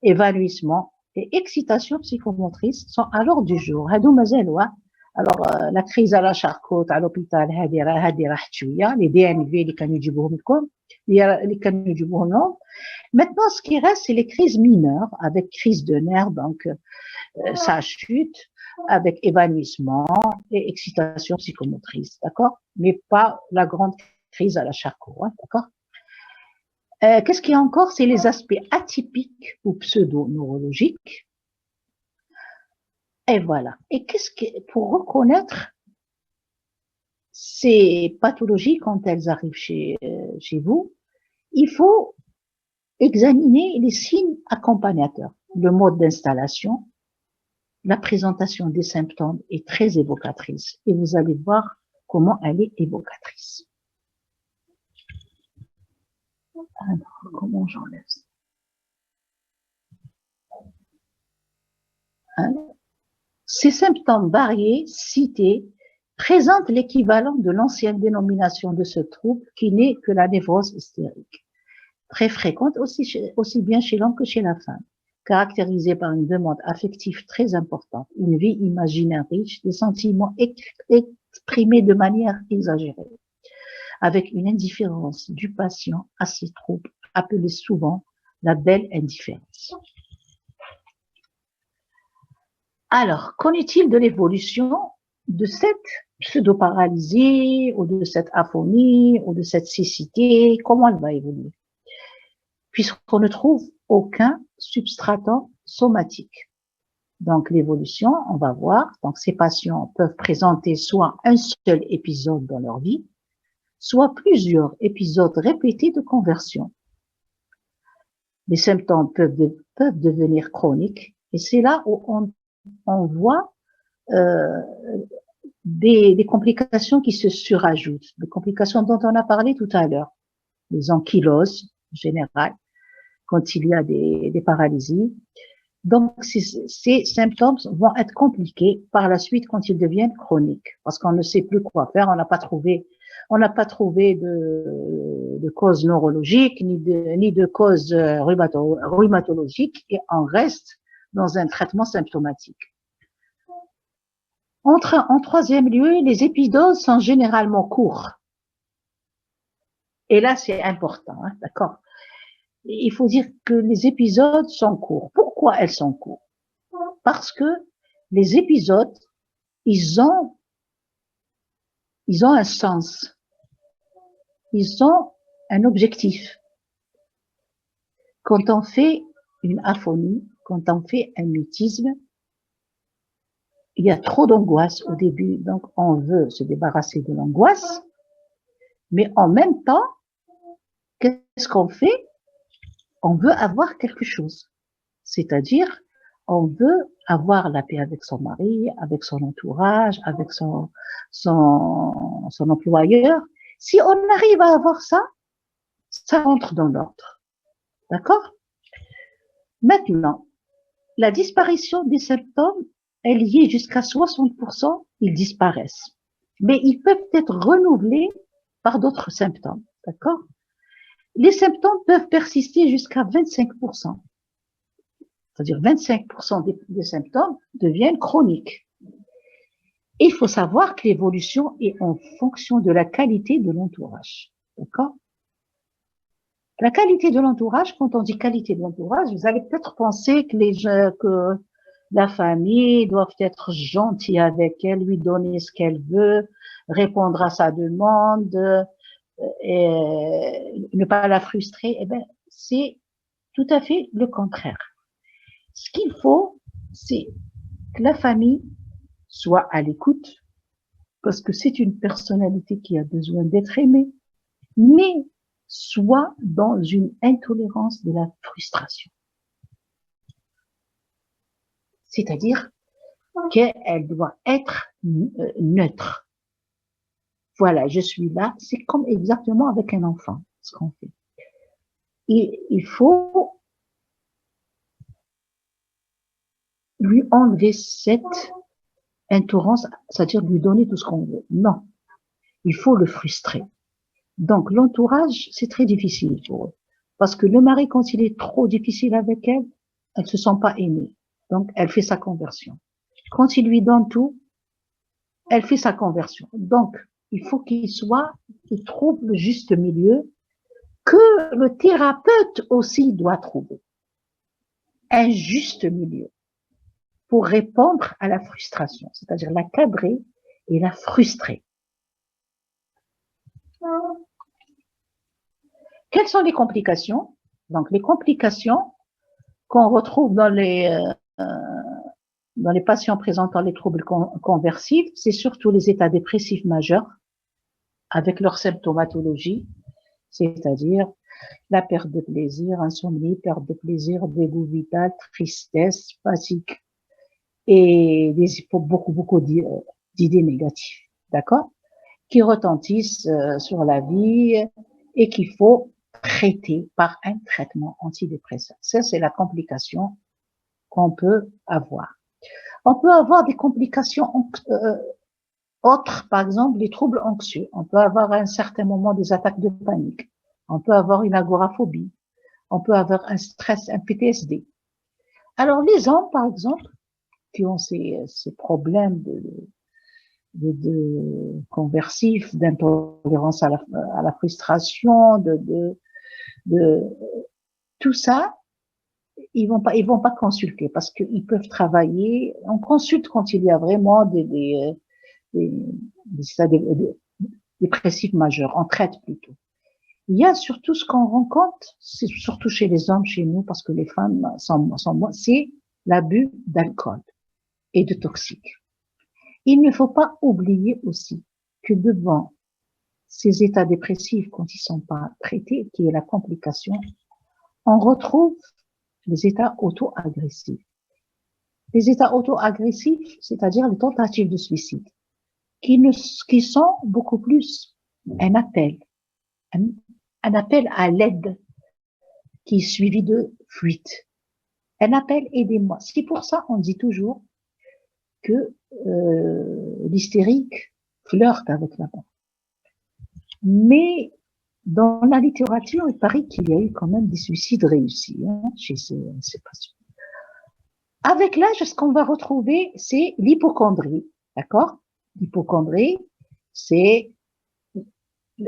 évanouissement et excitation psychomotrice sont à l'ordre du jour. Alors, la crise à la Charcot, à l'hôpital, les DNV, les canaux du Bourg-Micom, les canaux du Bourg-Nord. Maintenant, ce qui reste, c'est les crises mineures, avec crise de nerfs, donc ça chute, avec évanouissement et excitation psychomotrice, d'accord? Mais pas la grande crise à la Charcot, hein, d'accord? Qu'est-ce qu'il y a encore? C'est les aspects atypiques ou pseudo-neurologiques. Et voilà. Et pour reconnaître ces pathologies quand elles arrivent chez vous, il faut examiner les signes accompagnateurs, le mode d'installation. La présentation des symptômes est très évocatrice et vous allez voir comment elle est évocatrice. Alors, comment j'enlève ça? Alors, ces symptômes variés cités présentent l'équivalent de l'ancienne dénomination de ce trouble qui n'est que la névrose hystérique, très fréquente aussi bien chez l'homme que chez la femme, caractérisée par une demande affective très importante, une vie imaginaire riche, des sentiments exprimés de manière exagérée, avec une indifférence du patient à ces troubles, appelée souvent la belle indifférence. Alors, qu'en est-il de l'évolution de cette pseudo-paralysie, ou de cette aphonie, ou de cette cécité? Comment elle va évoluer? Puisqu'on ne trouve aucun substratant somatique. Donc, l'évolution, on va voir. Donc, ces patients peuvent présenter soit un seul épisode dans leur vie, soit plusieurs épisodes répétés de conversion. Les symptômes peuvent devenir chroniques et c'est là où on voit des complications qui se surajoutent, des complications dont on a parlé tout à l'heure, les ankyloses en général, quand il y a des paralysies. Donc, ces symptômes vont être compliqués par la suite quand ils deviennent chroniques, parce qu'on ne sait plus quoi faire, on n'a pas trouvé de cause neurologique, ni de cause rhumatologique, et on reste dans un traitement symptomatique. En troisième lieu, les épisodes sont généralement courts. Et là, c'est important, hein, d'accord? Il faut dire que les épisodes sont courts. Pourquoi elles sont courts? Parce que les épisodes, ils ont un sens. Ils ont un objectif. Quand on fait une aphonie, quand on fait un mutisme, il y a trop d'angoisse au début, donc on veut se débarrasser de l'angoisse, mais en même temps, qu'est-ce qu'on fait? On veut avoir quelque chose. C'est-à-dire, on veut avoir la paix avec son mari, avec son entourage, avec son employeur. Si on arrive à avoir ça, ça rentre dans l'ordre. D'accord? Maintenant, la disparition des symptômes est liée jusqu'à 60%, ils disparaissent. Mais ils peuvent être renouvelés par d'autres symptômes. D'accord? Les symptômes peuvent persister jusqu'à 25%. C'est-à-dire 25% des symptômes deviennent chroniques. Et il faut savoir que l'évolution est en fonction de la qualité de l'entourage. D'accord? La qualité de l'entourage, quand on dit qualité de l'entourage, vous allez peut-être penser que la famille doit être gentille avec elle, lui donner ce qu'elle veut, répondre à sa demande, et ne pas la frustrer. Eh bien, c'est tout à fait le contraire. Ce qu'il faut, c'est que la famille soit à l'écoute, parce que c'est une personnalité qui a besoin d'être aimée, mais soit dans une intolérance de la frustration. C'est-à-dire qu'elle doit être neutre. Voilà, je suis là. C'est comme exactement avec un enfant, ce qu'on fait. Et il faut lui enlever cette intolérance, c'est-à-dire lui donner tout ce qu'on veut. Non, il faut le frustrer. Donc, l'entourage, c'est très difficile pour eux. Parce que le mari, quand il est trop difficile avec elle, elle se sent pas aimée. Donc, elle fait sa conversion. Quand il lui donne tout, elle fait sa conversion. Donc, il faut qu'il trouve le juste milieu que le thérapeute aussi doit trouver. Un juste milieu pour répondre à la frustration, c'est-à-dire la cadrer et la frustrer. Quelles sont les complications? Donc, les complications qu'on retrouve dans les patients présentant les troubles conversifs, c'est surtout les états dépressifs majeurs avec leur symptomatologie, c'est-à-dire la perte de plaisir, insomnie, perte de plaisir, dégoût vital, tristesse, fatigue et beaucoup d'idées négatives, d'accord, qui retentissent sur la vie et qu'il faut traiter par un traitement antidépresseur. Ça, c'est la complication qu'on peut avoir. On peut avoir des complications autres, par exemple les troubles anxieux. On peut avoir à un certain moment des attaques de panique. On peut avoir une agoraphobie. On peut avoir un stress, un PTSD. Alors les hommes, par exemple, qui ont ces problèmes de conversif, d'intolérance à la frustration, de tout ça, ils vont pas consulter parce qu'ils peuvent travailler. On consulte quand il y a vraiment des dépressifs majeurs. On traite plutôt. Il y a surtout ce qu'on rencontre, c'est surtout chez les hommes, chez nous, parce que les femmes sont moins, c'est l'abus d'alcool et de toxiques. Il ne faut pas oublier aussi que devant ces états dépressifs, quand ils sont pas traités, qui est la complication, on retrouve les états auto-agressifs. Les états auto-agressifs, c'est-à-dire les tentatives de suicide, qui sont beaucoup plus un appel à l'aide qui est suivi de fuite. Un appel, aidez-moi. C'est pour ça on dit toujours que l'hystérique flirte avec la mort. Mais dans la littérature, il paraît qu'il y a eu quand même des suicides réussis chez ces patients. Avec l'âge, ce qu'on va retrouver, c'est l'hypocondrie, d'accord? L'hypocondrie, c'est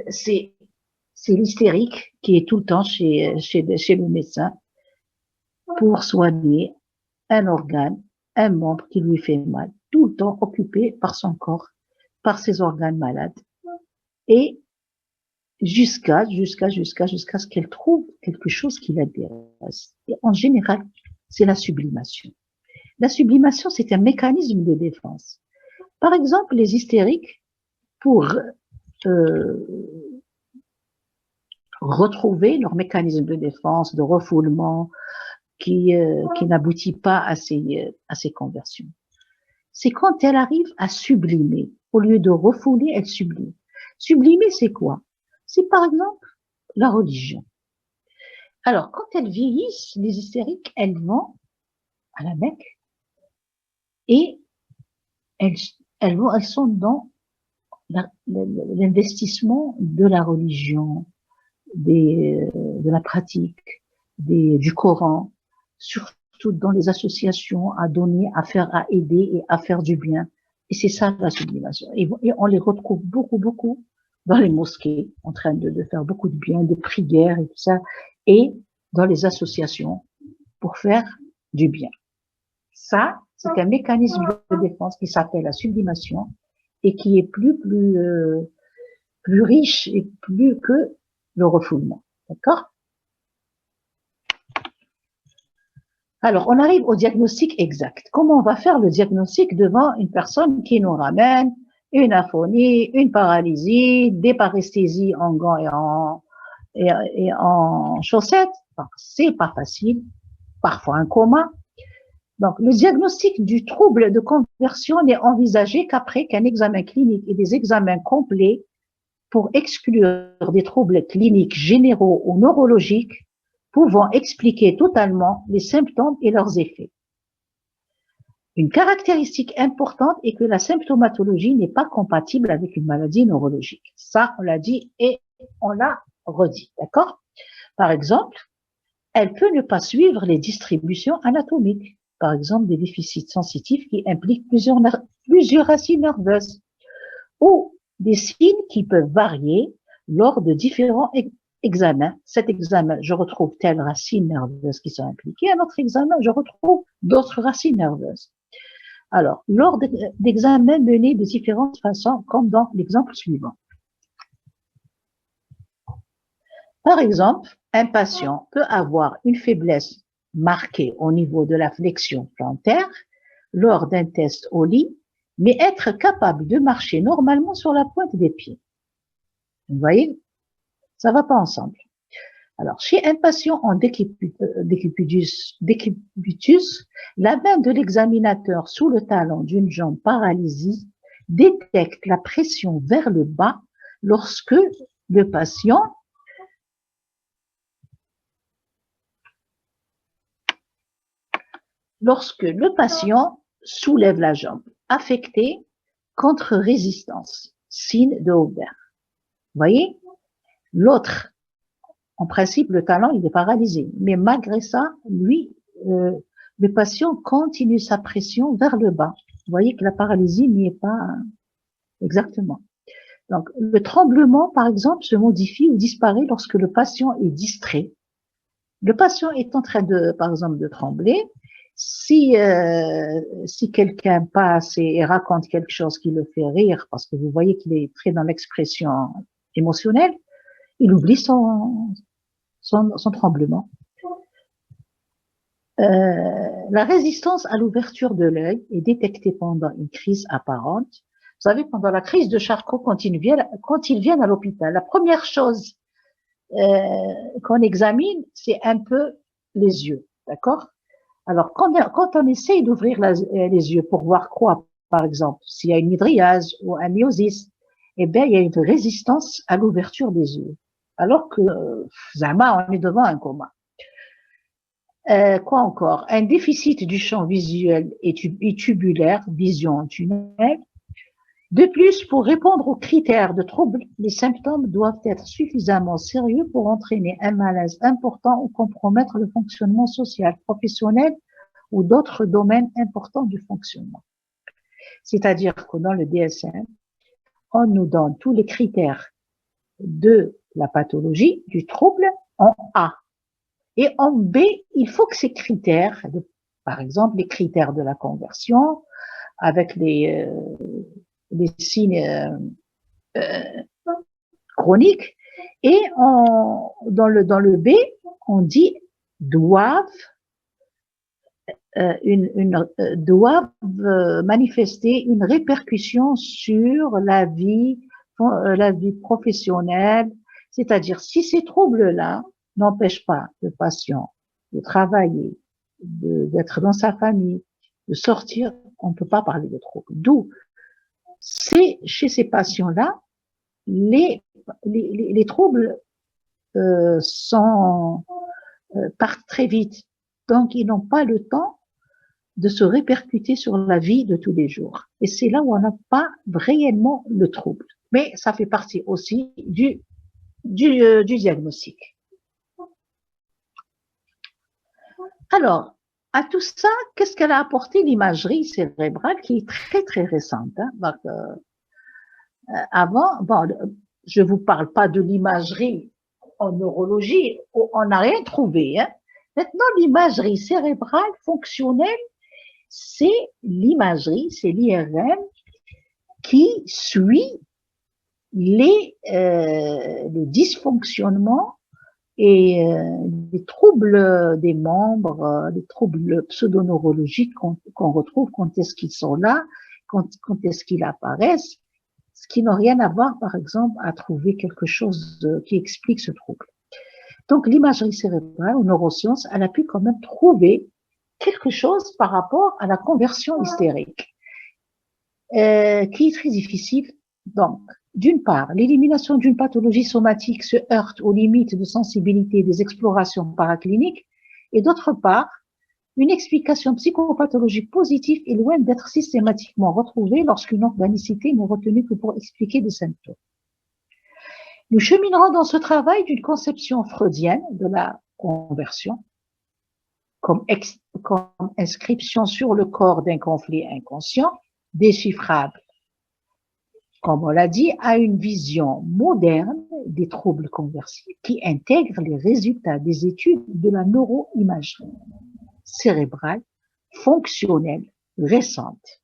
c'est c'est l'hystérique qui est tout le temps chez le médecin pour soigner un organe, un membre qui lui fait mal, tout le temps occupé par son corps, par ses organes malades, et jusqu'à ce qu'elle trouve quelque chose qui l'intéresse. Et en général, c'est la sublimation. La sublimation, c'est un mécanisme de défense. Par exemple, les hystériques, pour retrouver leur mécanisme de défense, de refoulement, qui n'aboutit pas à ces conversions. C'est quand elle arrive à sublimer. Au lieu de refouler, elle sublime. Sublimer, c'est quoi? C'est par exemple la religion. Alors, quand elles vieillissent, les hystériques, elles vont à la Mecque et elles sont dans l'investissement de la religion, de la pratique, du Coran, surtout dans les associations, à donner, à faire, à aider et à faire du bien. Et c'est ça la sublimation. Et on les retrouve beaucoup dans les mosquées, en train de faire beaucoup de bien, de prières et tout ça, et dans les associations pour faire du bien. Ça, c'est un mécanisme de défense qui s'appelle la sublimation et qui est plus riche et plus que le refoulement. D'accord? Alors, on arrive au diagnostic exact. Comment on va faire le diagnostic devant une personne qui nous ramène une aphonie, une paralysie, des paresthésies en gants et en chaussettes? C'est pas facile. Parfois un coma. Donc, le diagnostic du trouble de conversion n'est envisagé qu'après qu'un examen clinique et des examens complets pour exclure des troubles cliniques généraux ou neurologiques pouvant expliquer totalement les symptômes et leurs effets. Une caractéristique importante est que la symptomatologie n'est pas compatible avec une maladie neurologique. Ça, on l'a dit et on l'a redit, d'accord? Par exemple, elle peut ne pas suivre les distributions anatomiques, par exemple des déficits sensitifs qui impliquent plusieurs racines nerveuses, ou des signes qui peuvent varier lors de différents examens. Cet examen, je retrouve telle racine nerveuse qui sont impliquées. Un autre examen, je retrouve d'autres racines nerveuses. Alors, lors d'examens menés de différentes façons, comme dans l'exemple suivant. Par exemple, un patient peut avoir une faiblesse marquée au niveau de la flexion plantaire lors d'un test au lit, mais être capable de marcher normalement sur la pointe des pieds. Vous voyez, ça va pas ensemble. Alors, chez un patient en décubitus, la main de l'examinateur sous le talon d'une jambe paralysée détecte la pression vers le bas lorsque le patient soulève la jambe affectée contre résistance, signe de Hauber. Vous voyez, l'autre, en principe, le talon, il est paralysé. Mais malgré ça, lui, le patient continue sa pression vers le bas. Vous voyez que la paralysie n'y est pas exactement. Donc, le tremblement, par exemple, se modifie ou disparaît lorsque le patient est distrait. Le patient est en train de, par exemple, de trembler. Si quelqu'un passe et raconte quelque chose qui le fait rire, parce que vous voyez qu'il est très dans l'expression émotionnelle, il oublie son tremblement. La résistance à l'ouverture de l'œil est détectée pendant une crise apparente. Vous savez, pendant la crise de Charcot, quand ils viennent à l'hôpital, la première chose qu'on examine, c'est un peu les yeux, d'accord? Alors, quand on essaye d'ouvrir les yeux pour voir quoi, par exemple, s'il y a une mydriase ou un myosis, eh bien, il y a une résistance à l'ouverture des yeux. Alors que, zama, on est devant un coma. Quoi encore? Un déficit du champ visuel et tubulaire, vision en tunnel. De plus, pour répondre aux critères de trouble, les symptômes doivent être suffisamment sérieux pour entraîner un malaise important ou compromettre le fonctionnement social, professionnel ou d'autres domaines importants du fonctionnement. C'est-à-dire que dans le DSM, on nous donne tous les critères de la pathologie, du trouble en A. Et en B, il faut que ces critères, par exemple les critères de la conversion, avec les signes chroniques, et dans le B, on dit doivent manifester une répercussion sur la vie professionnelle, c'est-à-dire si ces troubles-là n'empêchent pas le patient de travailler, d'être dans sa famille, de sortir, on ne peut pas parler de troubles. D'où, c'est chez ces patients-là, les troubles partent très vite, donc ils n'ont pas le temps de se répercuter sur la vie de tous les jours. Et c'est là où on n'a pas réellement le trouble. Mais ça fait partie aussi du diagnostic. Alors, à tout ça, qu'est-ce qu'elle a apporté l'imagerie cérébrale qui est très très récente. Hein? Donc, avant, bon, je vous parle pas de l'imagerie en neurologie, on n'a rien trouvé. Hein? Maintenant, l'imagerie cérébrale fonctionnelle, c'est l'imagerie, c'est l'IRM qui suit les dysfonctionnements et les troubles des membres, les troubles pseudoneurologiques qu'on retrouve, quand est-ce qu'ils sont là, quand est-ce qu'ils apparaissent, ce qui n'a rien à voir, par exemple, à trouver quelque chose qui explique ce trouble. Donc, l'imagerie cérébrale ou neurosciences, elle a pu quand même trouver quelque chose par rapport à la conversion hystérique, qui est très difficile. Donc, d'une part, l'élimination d'une pathologie somatique se heurte aux limites de sensibilité des explorations paracliniques, et d'autre part, une explication psychopathologique positive est loin d'être systématiquement retrouvée lorsqu'une organicité n'est retenue que pour expliquer des symptômes. Nous cheminerons dans ce travail d'une conception freudienne de la conversion, comme inscription sur le corps d'un conflit inconscient, déchiffrable, comme on l'a dit, à une vision moderne des troubles conversifs qui intègre les résultats des études de la neuroimagerie cérébrale fonctionnelle récente.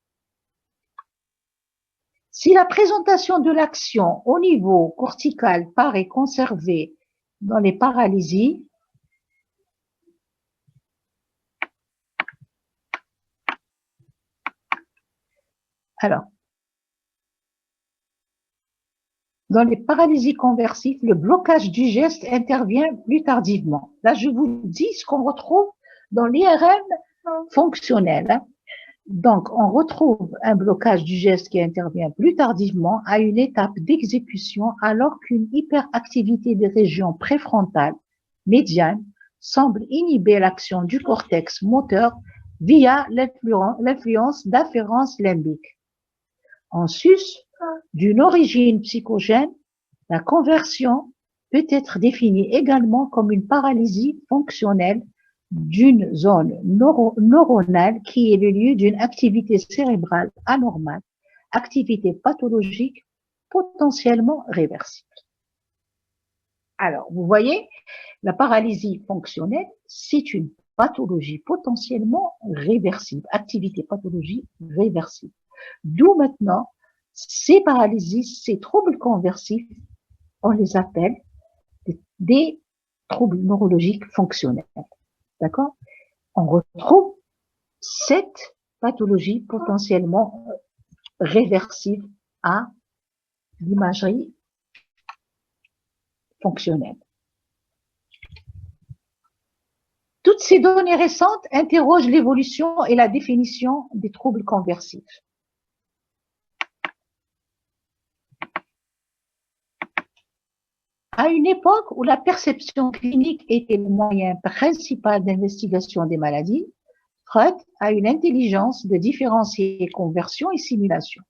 Si la présentation de l'action au niveau cortical paraît conservée dans les paralysies, alors, dans les paralysies conversives, le blocage du geste intervient plus tardivement. Là, je vous dis ce qu'on retrouve dans l'IRM fonctionnel. Donc, on retrouve un blocage du geste qui intervient plus tardivement à une étape d'exécution alors qu'une hyperactivité des régions préfrontales, médianes, semble inhiber l'action du cortex moteur via l'influence d'afférence limbique. En sus, d'une origine psychogène, la conversion peut être définie également comme une paralysie fonctionnelle d'une zone neuronale qui est le lieu d'une activité cérébrale anormale, activité pathologique potentiellement réversible. Alors, vous voyez, la paralysie fonctionnelle, c'est une pathologie potentiellement réversible, activité pathologique réversible. D'où maintenant, ces paralysies, ces troubles conversifs, on les appelle des troubles neurologiques fonctionnels. D'accord? On retrouve cette pathologie potentiellement réversible à l'imagerie fonctionnelle. Toutes ces données récentes interrogent l'évolution et la définition des troubles conversifs. À une époque où la perception clinique était le moyen principal d'investigation des maladies, Freud a une intelligence de différencier conversion et simulation.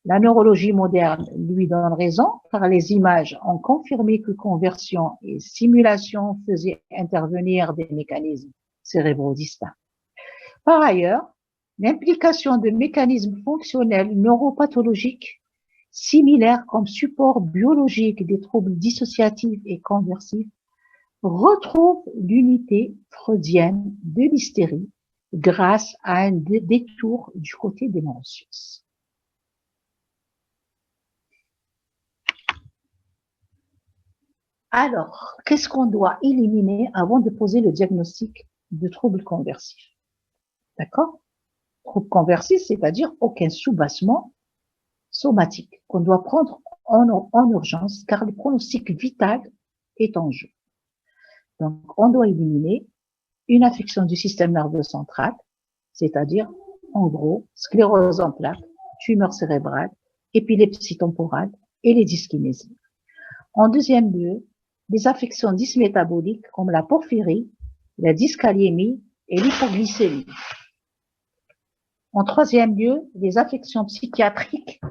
La neurologie moderne lui donne raison, car les images ont confirmé que conversion et simulation faisaient intervenir des mécanismes cérébraux distincts. Par ailleurs, l'implication de mécanismes fonctionnels neuropathologiques similaires comme support biologique des troubles dissociatifs et conversifs retrouve l'unité freudienne de l'hystérie grâce à un détour du côté des neurosciences. Alors, qu'est-ce qu'on doit éliminer avant de poser le diagnostic de trouble conversif? D'accord? Trouble conversif, c'est-à-dire aucun soubassement somatique qu'on doit prendre en urgence car le pronostic vital est en jeu. Donc, on doit éliminer une affection du système nerveux central, c'est-à-dire, en gros, sclérose en plaques, tumeur cérébrale, épilepsie temporale et les dyskinésies. En deuxième lieu, des affections dysmétaboliques comme la porphyrie, la dyskaliémie et l'hypoglycémie. En troisième lieu, des affections psychiatriques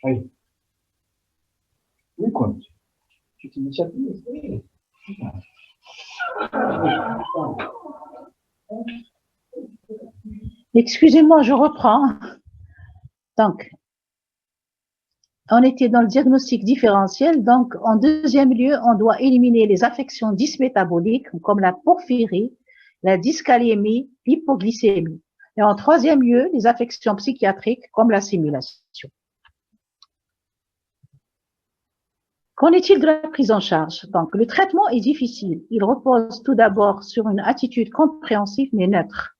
Oui. Oui, quoi. Tu t'initiatives. Oui. Excusez-moi, je reprends. Donc, on était dans le diagnostic différentiel. Donc, en deuxième lieu, on doit éliminer les affections dysmétaboliques comme la porphyrie, la dyskaliémie, l'hypoglycémie. Et en troisième lieu, les affections psychiatriques comme la simulation. Qu'en est-il de la prise en charge? Donc, le traitement est difficile. Il repose tout d'abord sur une attitude compréhensive mais neutre.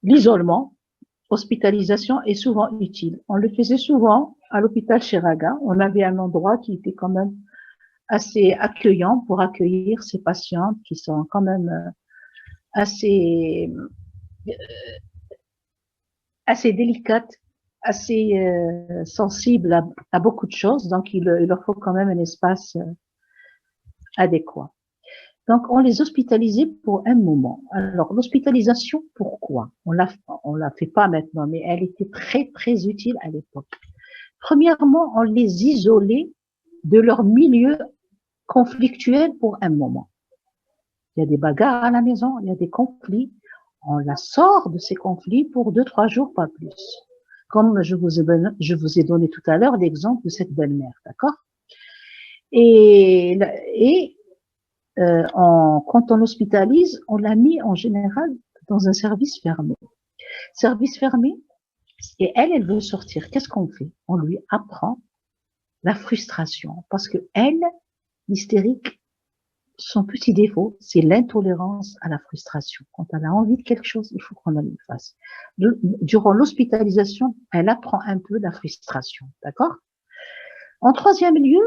L'isolement, hospitalisation est souvent utile. On le faisait souvent à l'hôpital Chiraga. On avait un endroit qui était quand même assez accueillant pour accueillir ces patientes qui sont quand même assez délicates, assez sensibles à beaucoup de choses. Donc, il leur faut quand même un espace adéquat. Donc, on les hospitalisait pour un moment. Alors, l'hospitalisation, pourquoi? On la fait pas maintenant, mais elle était très, très utile à l'époque. Premièrement, on les isolait de leur milieu conflictuel pour un moment. Il y a des bagarres à la maison, il y a des conflits. On la sort de ces conflits pour 2-3 jours, pas plus. Comme je vous ai donné tout à l'heure l'exemple de cette belle-mère, d'accord? Quand on l'hospitalise, on l'a mis en général dans un service fermé. Service fermé, et elle veut sortir. Qu'est-ce qu'on fait? On lui apprend la frustration. Parce que elle, l'hystérique, son petit défaut, c'est l'intolérance à la frustration. Quand elle a envie de quelque chose, il faut qu'on la lui fasse. Durant l'hospitalisation, elle apprend un peu la frustration. D'accord? En troisième lieu,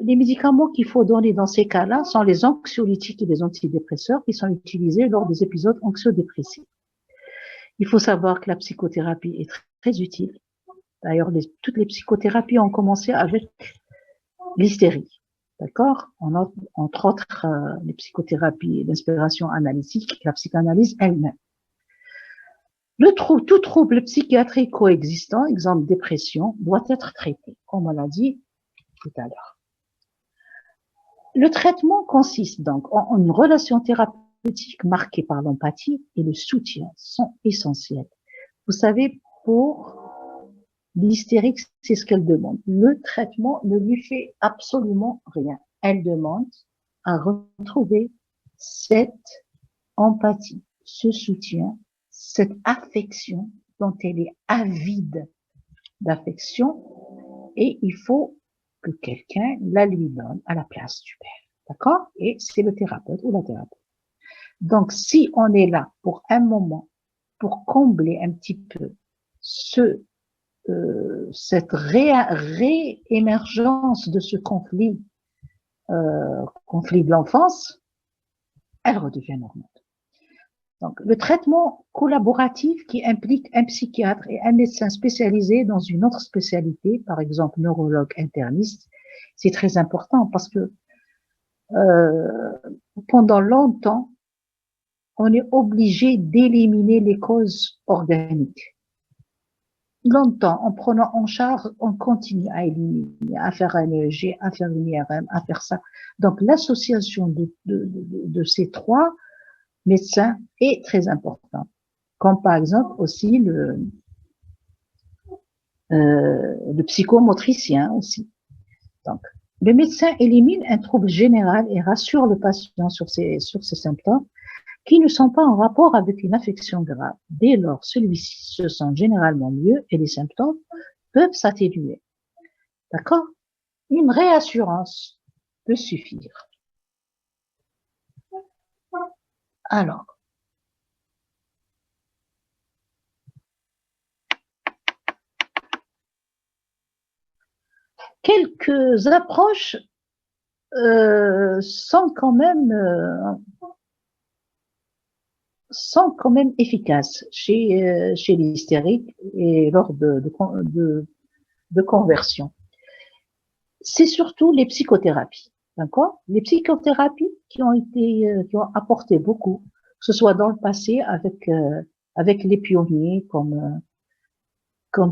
les médicaments qu'il faut donner dans ces cas-là sont les anxiolytiques et les antidépresseurs qui sont utilisés lors des épisodes anxio-dépressifs. Il faut savoir que la psychothérapie est très utile. D'ailleurs, toutes les psychothérapies ont commencé avec l'hystérie. D'accord? Entre autres, les psychothérapies d'inspiration analytique, la psychanalyse elle-même. Tout trouble psychiatrique coexistant, exemple dépression, doit être traité, comme on l'a dit tout à l'heure. Le traitement consiste donc en une relation thérapeutique marquée par l'empathie et le soutien sont essentiels. Vous savez, pour l'hystérique, c'est ce qu'elle demande. Le traitement ne lui fait absolument rien. Elle demande à retrouver cette empathie, ce soutien, cette affection dont elle est avide d'affection, et il faut que quelqu'un la lui donne à la place du père. D'accord? Et c'est le thérapeute ou la thérapeute. Donc, si on est là pour un moment, pour combler un petit peu cette réémergence de ce conflit, conflit de l'enfance, elle redevient normale. Donc, le traitement collaboratif qui implique un psychiatre et un médecin spécialisé dans une autre spécialité, par exemple neurologue interniste, c'est très important parce que pendant longtemps, on est obligé d'éliminer les causes organiques. Longtemps, en prenant en charge, on continue à éliminer, à faire un EEG, à faire une IRM, à faire ça. Donc, l'association de ces trois médecins est très importante. Comme par exemple aussi le psychomotricien aussi. Donc, le médecin élimine un trouble général et rassure le patient sur ses symptômes qui ne sont pas en rapport avec une affection grave. Dès lors, celui-ci se sent généralement mieux et les symptômes peuvent s'atténuer. D'accord? Une réassurance peut suffire. Alors, quelques approches sont quand même efficaces chez l'hystérique et lors de conversion. C'est surtout les psychothérapies, d'accord? Les psychothérapies qui ont apporté beaucoup, que ce soit dans le passé avec les pionniers comme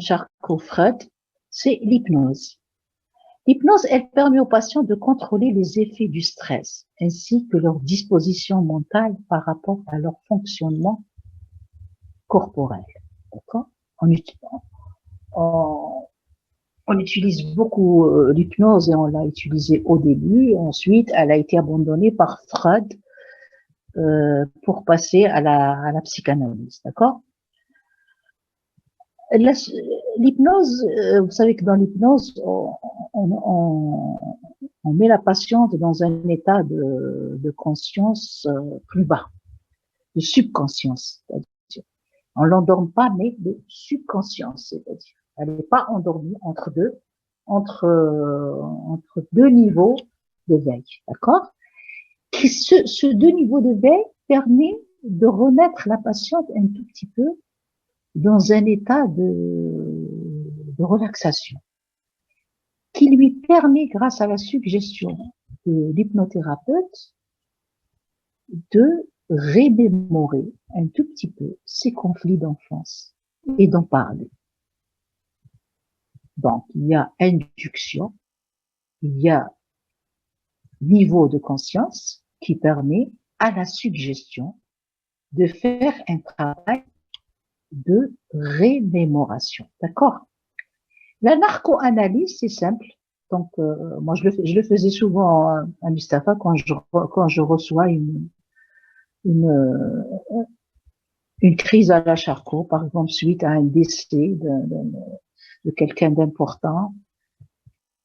Charcot-Freud, c'est l'hypnose. L'hypnose, elle permet aux patients de contrôler les effets du stress, ainsi que leur disposition mentale par rapport à leur fonctionnement corporel. D'accord? On utilise beaucoup l'hypnose et on l'a utilisée au début. Ensuite, elle a été abandonnée par Freud pour passer à la psychanalyse. D'accord? L'hypnose, vous savez que dans l'hypnose, on met la patiente dans un état de conscience plus bas, de subconscience, c'est-à-dire. On l'endorme pas, mais de subconscience, c'est-à-dire. Elle n'est pas endormie entre deux niveaux de veille, d'accord? Ce deux niveaux de veille permet de remettre la patiente un tout petit peu dans un état de relaxation, qui lui permet, grâce à la suggestion de l'hypnothérapeute, de remémorer un tout petit peu ses conflits d'enfance et d'en parler. Donc, il y a induction, il y a niveau de conscience qui permet à la suggestion de faire un travail de remémoration. D'accord? La narco-analyse, c'est simple. Donc, moi, je le faisais souvent à Mustapha quand je reçois une crise à la Charcot, par exemple, suite à un décès de quelqu'un d'important.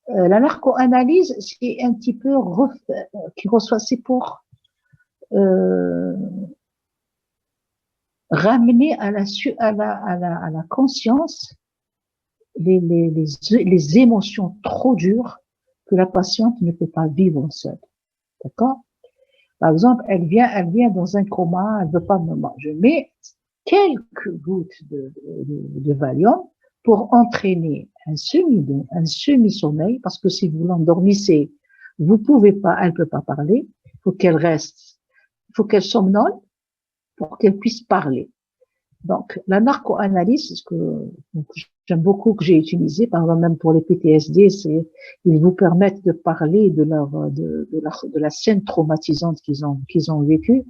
La narco-analyse, c'est un petit peu qui reçoit, c'est pour ramener à la conscience les émotions trop dures que la patiente ne peut pas vivre seule. D'accord? Par exemple, elle vient dans un coma, elle veut pas me manger. Je mets quelques gouttes de Valium pour entraîner un semi-sommeil, parce que si vous l'endormissez, vous pouvez pas, elle peut pas parler. Il faut qu'elle reste, il faut qu'elle somnole pour qu'elle puisse parler. Donc, la narco-analyse, c'est ce que j'aime beaucoup, que j'ai utilisé, par exemple même pour les PTSD, ils vous permettent de parler de la scène traumatisante qu'ils ont vécue.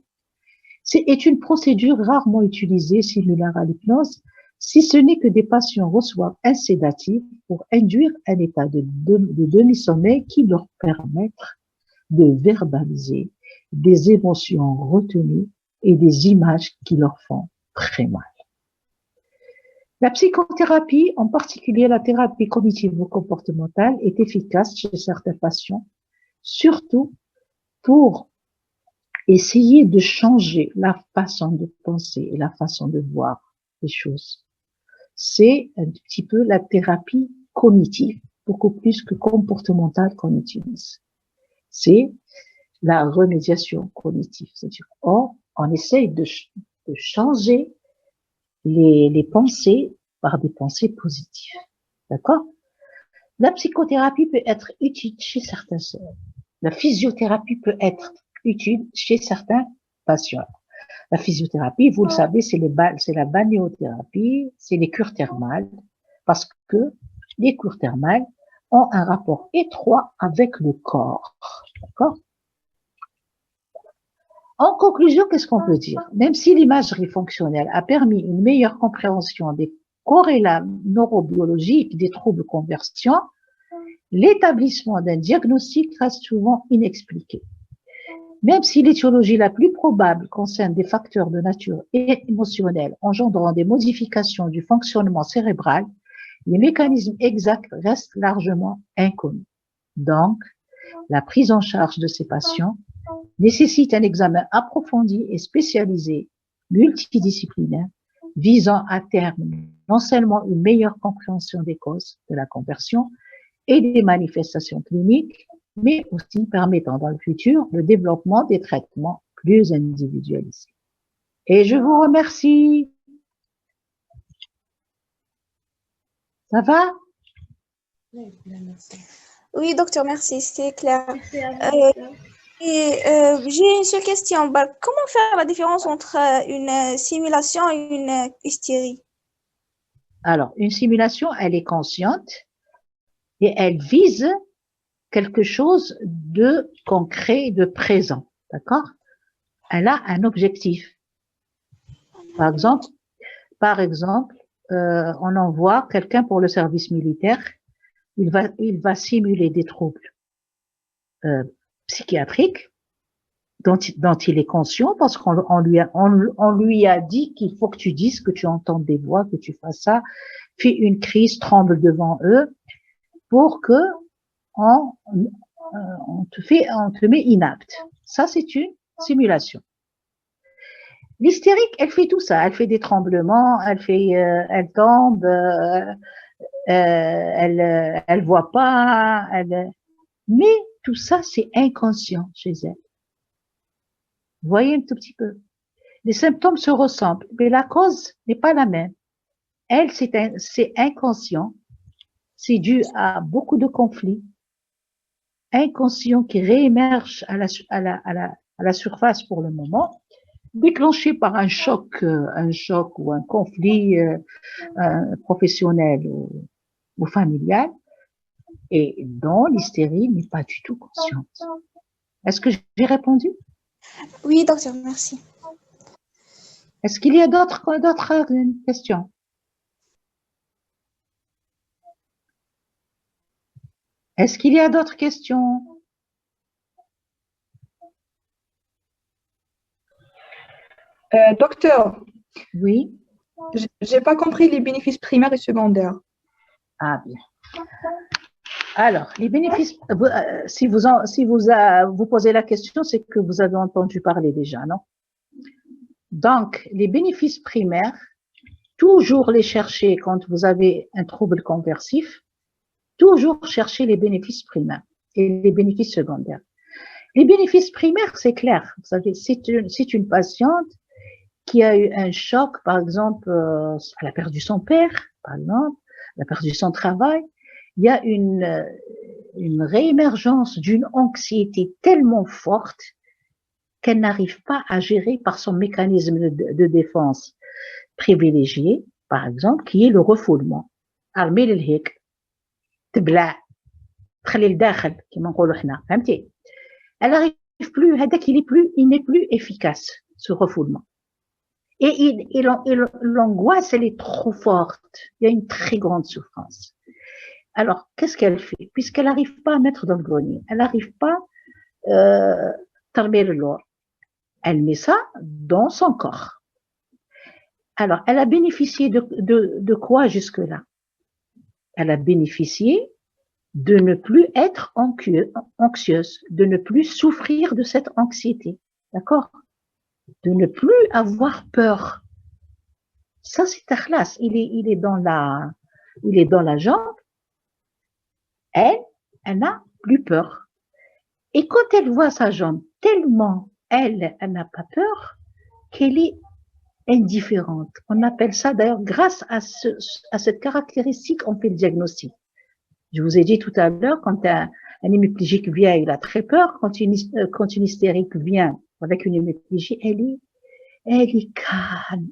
Est une procédure rarement utilisée, similaire à l'hypnose, si ce n'est que des patients reçoivent un sédatif pour induire un état de demi-sommeil qui leur permettent de verbaliser des émotions retenues et des images qui leur font très mal. La psychothérapie, en particulier la thérapie cognitivo-comportementale, est efficace chez certains patients, surtout pour essayer de changer la façon de penser et la façon de voir les choses. c'est un petit peu la thérapie cognitive, beaucoup plus que comportementale cognitiviste. C'est la remédiation cognitive. C'est-à-dire, on essaye de changer les pensées par des pensées positives. D'accord? La psychothérapie peut être utile chez certains. La physiothérapie peut être utile chez certains patients. La physiothérapie, vous le savez, c'est la balnéothérapie, c'est les cures thermales, parce que les cures thermales ont un rapport étroit avec le corps. D'accord? En conclusion, qu'est-ce qu'on peut dire? Même si l'imagerie fonctionnelle a permis une meilleure compréhension des corrélats neurobiologiques des troubles conversion, l'établissement d'un diagnostic reste souvent inexpliqué. Même si l'étiologie la plus probable concerne des facteurs de nature émotionnelle engendrant des modifications du fonctionnement cérébral, les mécanismes exacts restent largement inconnus. Donc, la prise en charge de ces patients nécessite un examen approfondi et spécialisé, multidisciplinaire, visant à terme non seulement une meilleure compréhension des causes de la conversion et des manifestations cliniques, mais aussi permettant dans le futur le développement des traitements plus individualisés. Et je vous remercie. Ça va? Oui, docteur, merci, c'est clair. Merci à vous. J'ai une seule question. Bah, comment faire la différence entre une simulation et une hystérie? Alors, une simulation, elle est consciente et elle vise quelque chose de concret, de présent. D'accord? Elle a un objectif. Par exemple, on envoie quelqu'un pour le service militaire. Il va simuler des troubles psychiatriques dont il est conscient parce qu'on lui a dit qu'il faut que tu dises, que tu entendes des voix, que tu fasses ça, fais une crise, tremble devant eux pour que on te met inapte. Ça, c'est une simulation. L'hystérique, elle fait tout ça. Elle fait des tremblements, elle tombe, elle voit pas, mais tout ça, c'est inconscient chez elle. Vous voyez un tout petit peu. Les symptômes se ressemblent, mais la cause n'est pas la même. Elle, c'est inconscient. C'est dû à beaucoup de conflits inconscients qui réémergent à la surface pour le moment, déclenchés par un choc ou un conflit professionnel ou familial, et dont l'hystérie n'est pas du tout consciente. Est-ce que j'ai répondu? Oui, docteur, merci. Est-ce qu'il y a d'autres questions? Est-ce qu'il y a d'autres questions? Docteur, Oui. j'ai pas compris les bénéfices primaires et secondaires. Ah bien. Alors, les bénéfices, si vous posez la question, c'est que vous avez entendu parler déjà, non? Donc, les bénéfices primaires, toujours les chercher quand vous avez un trouble conversif, toujours chercher les bénéfices primaires et les bénéfices secondaires. Les bénéfices primaires, c'est clair. Vous savez, c'est une patiente qui a eu un choc, par exemple, elle a perdu son père, par exemple, elle a perdu son travail. Il y a une réémergence d'une anxiété tellement forte qu'elle n'arrive pas à gérer par son mécanisme de défense privilégié, par exemple, qui est le refoulement. Elle n'arrive plus, il n'est plus efficace, ce refoulement. Et l'angoisse, elle est trop forte. Il y a une très grande souffrance. Alors, qu'est-ce qu'elle fait? Puisqu'elle n'arrive pas à mettre dans le grenier, elle n'arrive pas elle met ça dans son corps. Alors, elle a bénéficié de quoi jusque-là? Elle a bénéficié de ne plus être anxieuse, de ne plus souffrir de cette anxiété. D'accord? De ne plus avoir peur. Ça, c'est ikhlas. Il est dans la jambe. Elle n'a plus peur. Et quand elle voit sa jambe, tellement elle n'a pas peur qu'elle est indifférente. On appelle ça d'ailleurs, grâce à cette caractéristique, on fait le diagnostic. Je vous ai dit tout à l'heure, quand un hémiplégique vient, il a très peur. Quand une hystérique vient avec une hémiplégie, elle est calme,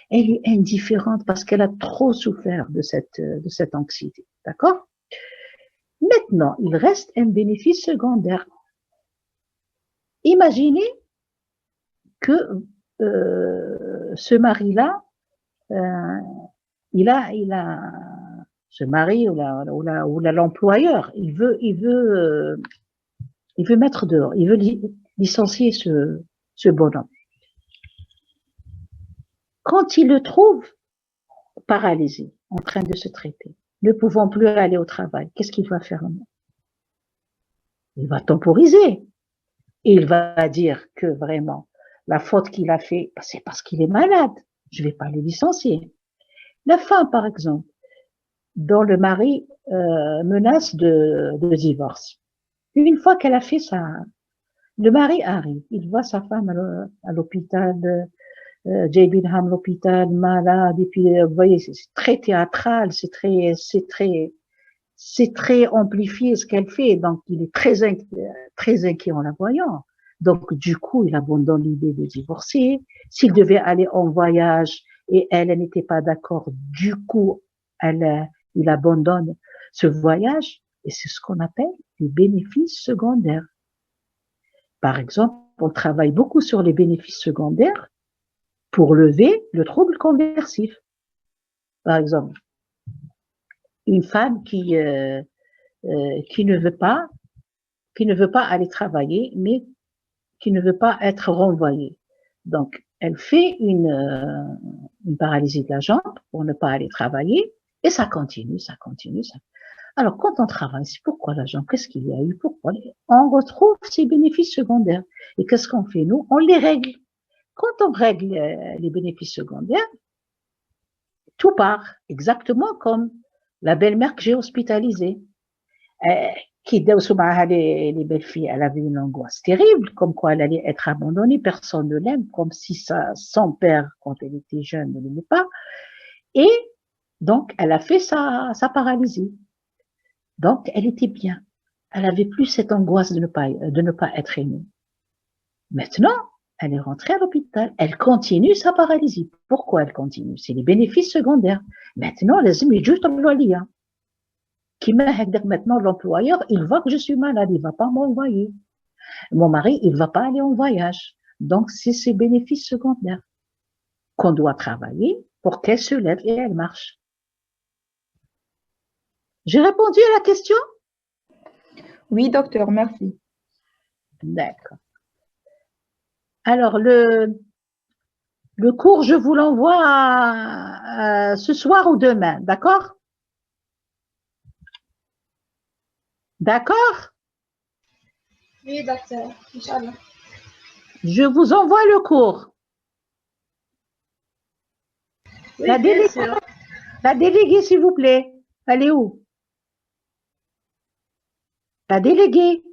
elle est indifférente parce qu'elle a trop souffert de cette anxiété. D'accord? Maintenant, il reste un bénéfice secondaire. Imaginez que ce mari-là, ce mari ou l'employeur, il veut mettre dehors, il veut licencier ce bonhomme. Quand il le trouve paralysé, en train de se traiter, ne pouvant plus aller au travail, qu'est-ce qu'il va faire? Il va temporiser. Et il va dire que vraiment, la faute qu'il a fait, c'est parce qu'il est malade. Je ne vais pas le licencier. La femme, par exemple, dont le mari menace de divorce. Une fois qu'elle a fait ça, le mari arrive, il voit sa femme à l'hôpital, Jay Bingham, l'hôpital, malade, et puis vous voyez, c'est très théâtral, c'est très amplifié ce qu'elle fait, donc il est très inquiet en la voyant. Donc du coup, il abandonne l'idée de divorcer. S'il devait aller en voyage et elle n'était pas d'accord, du coup, il abandonne ce voyage, et c'est ce qu'on appelle les bénéfices secondaires. Par exemple, on travaille beaucoup sur les bénéfices secondaires pour lever le trouble conversif. Par exemple, une femme qui ne veut pas aller travailler, mais qui ne veut pas être renvoyée. Donc, elle fait une paralysie de la jambe pour ne pas aller travailler, et ça continue. Alors, quand on travaille, c'est pourquoi la jambe? Qu'est-ce qu'il y a eu? Pourquoi? On retrouve ces bénéfices secondaires. Et qu'est-ce qu'on fait, nous? On les règle. Quand on règle les bénéfices secondaires, tout part, exactement comme la belle-mère que j'ai hospitalisée. Qui les belles-filles, elle avait une angoisse terrible, comme quoi elle allait être abandonnée, personne ne l'aime, comme si son père, quand elle était jeune, ne l'aimait pas. Et donc, elle a fait sa paralysie. Donc, elle était bien. Elle avait plus cette angoisse de ne pas être aimée. Maintenant, elle est rentrée à l'hôpital. Elle continue sa paralysie. Pourquoi elle continue? C'est les bénéfices secondaires. Maintenant, les amis, juste en loyer. Qui maintenant l'employeur, il voit que je suis malade, il va pas m'envoyer. Mon mari, il va pas aller en voyage. Donc, c'est ces bénéfices secondaires qu'on doit travailler pour qu'elle se lève et elle marche. J'ai répondu à la question? Oui, docteur, merci. D'accord. Alors, le cours, je vous l'envoie ce soir ou demain, d'accord? D'accord? Oui, docteur. Inch'Allah. Je vous envoie le cours. Oui, La bien sûr. déléguée, s'il vous plaît. Elle est où? La déléguée.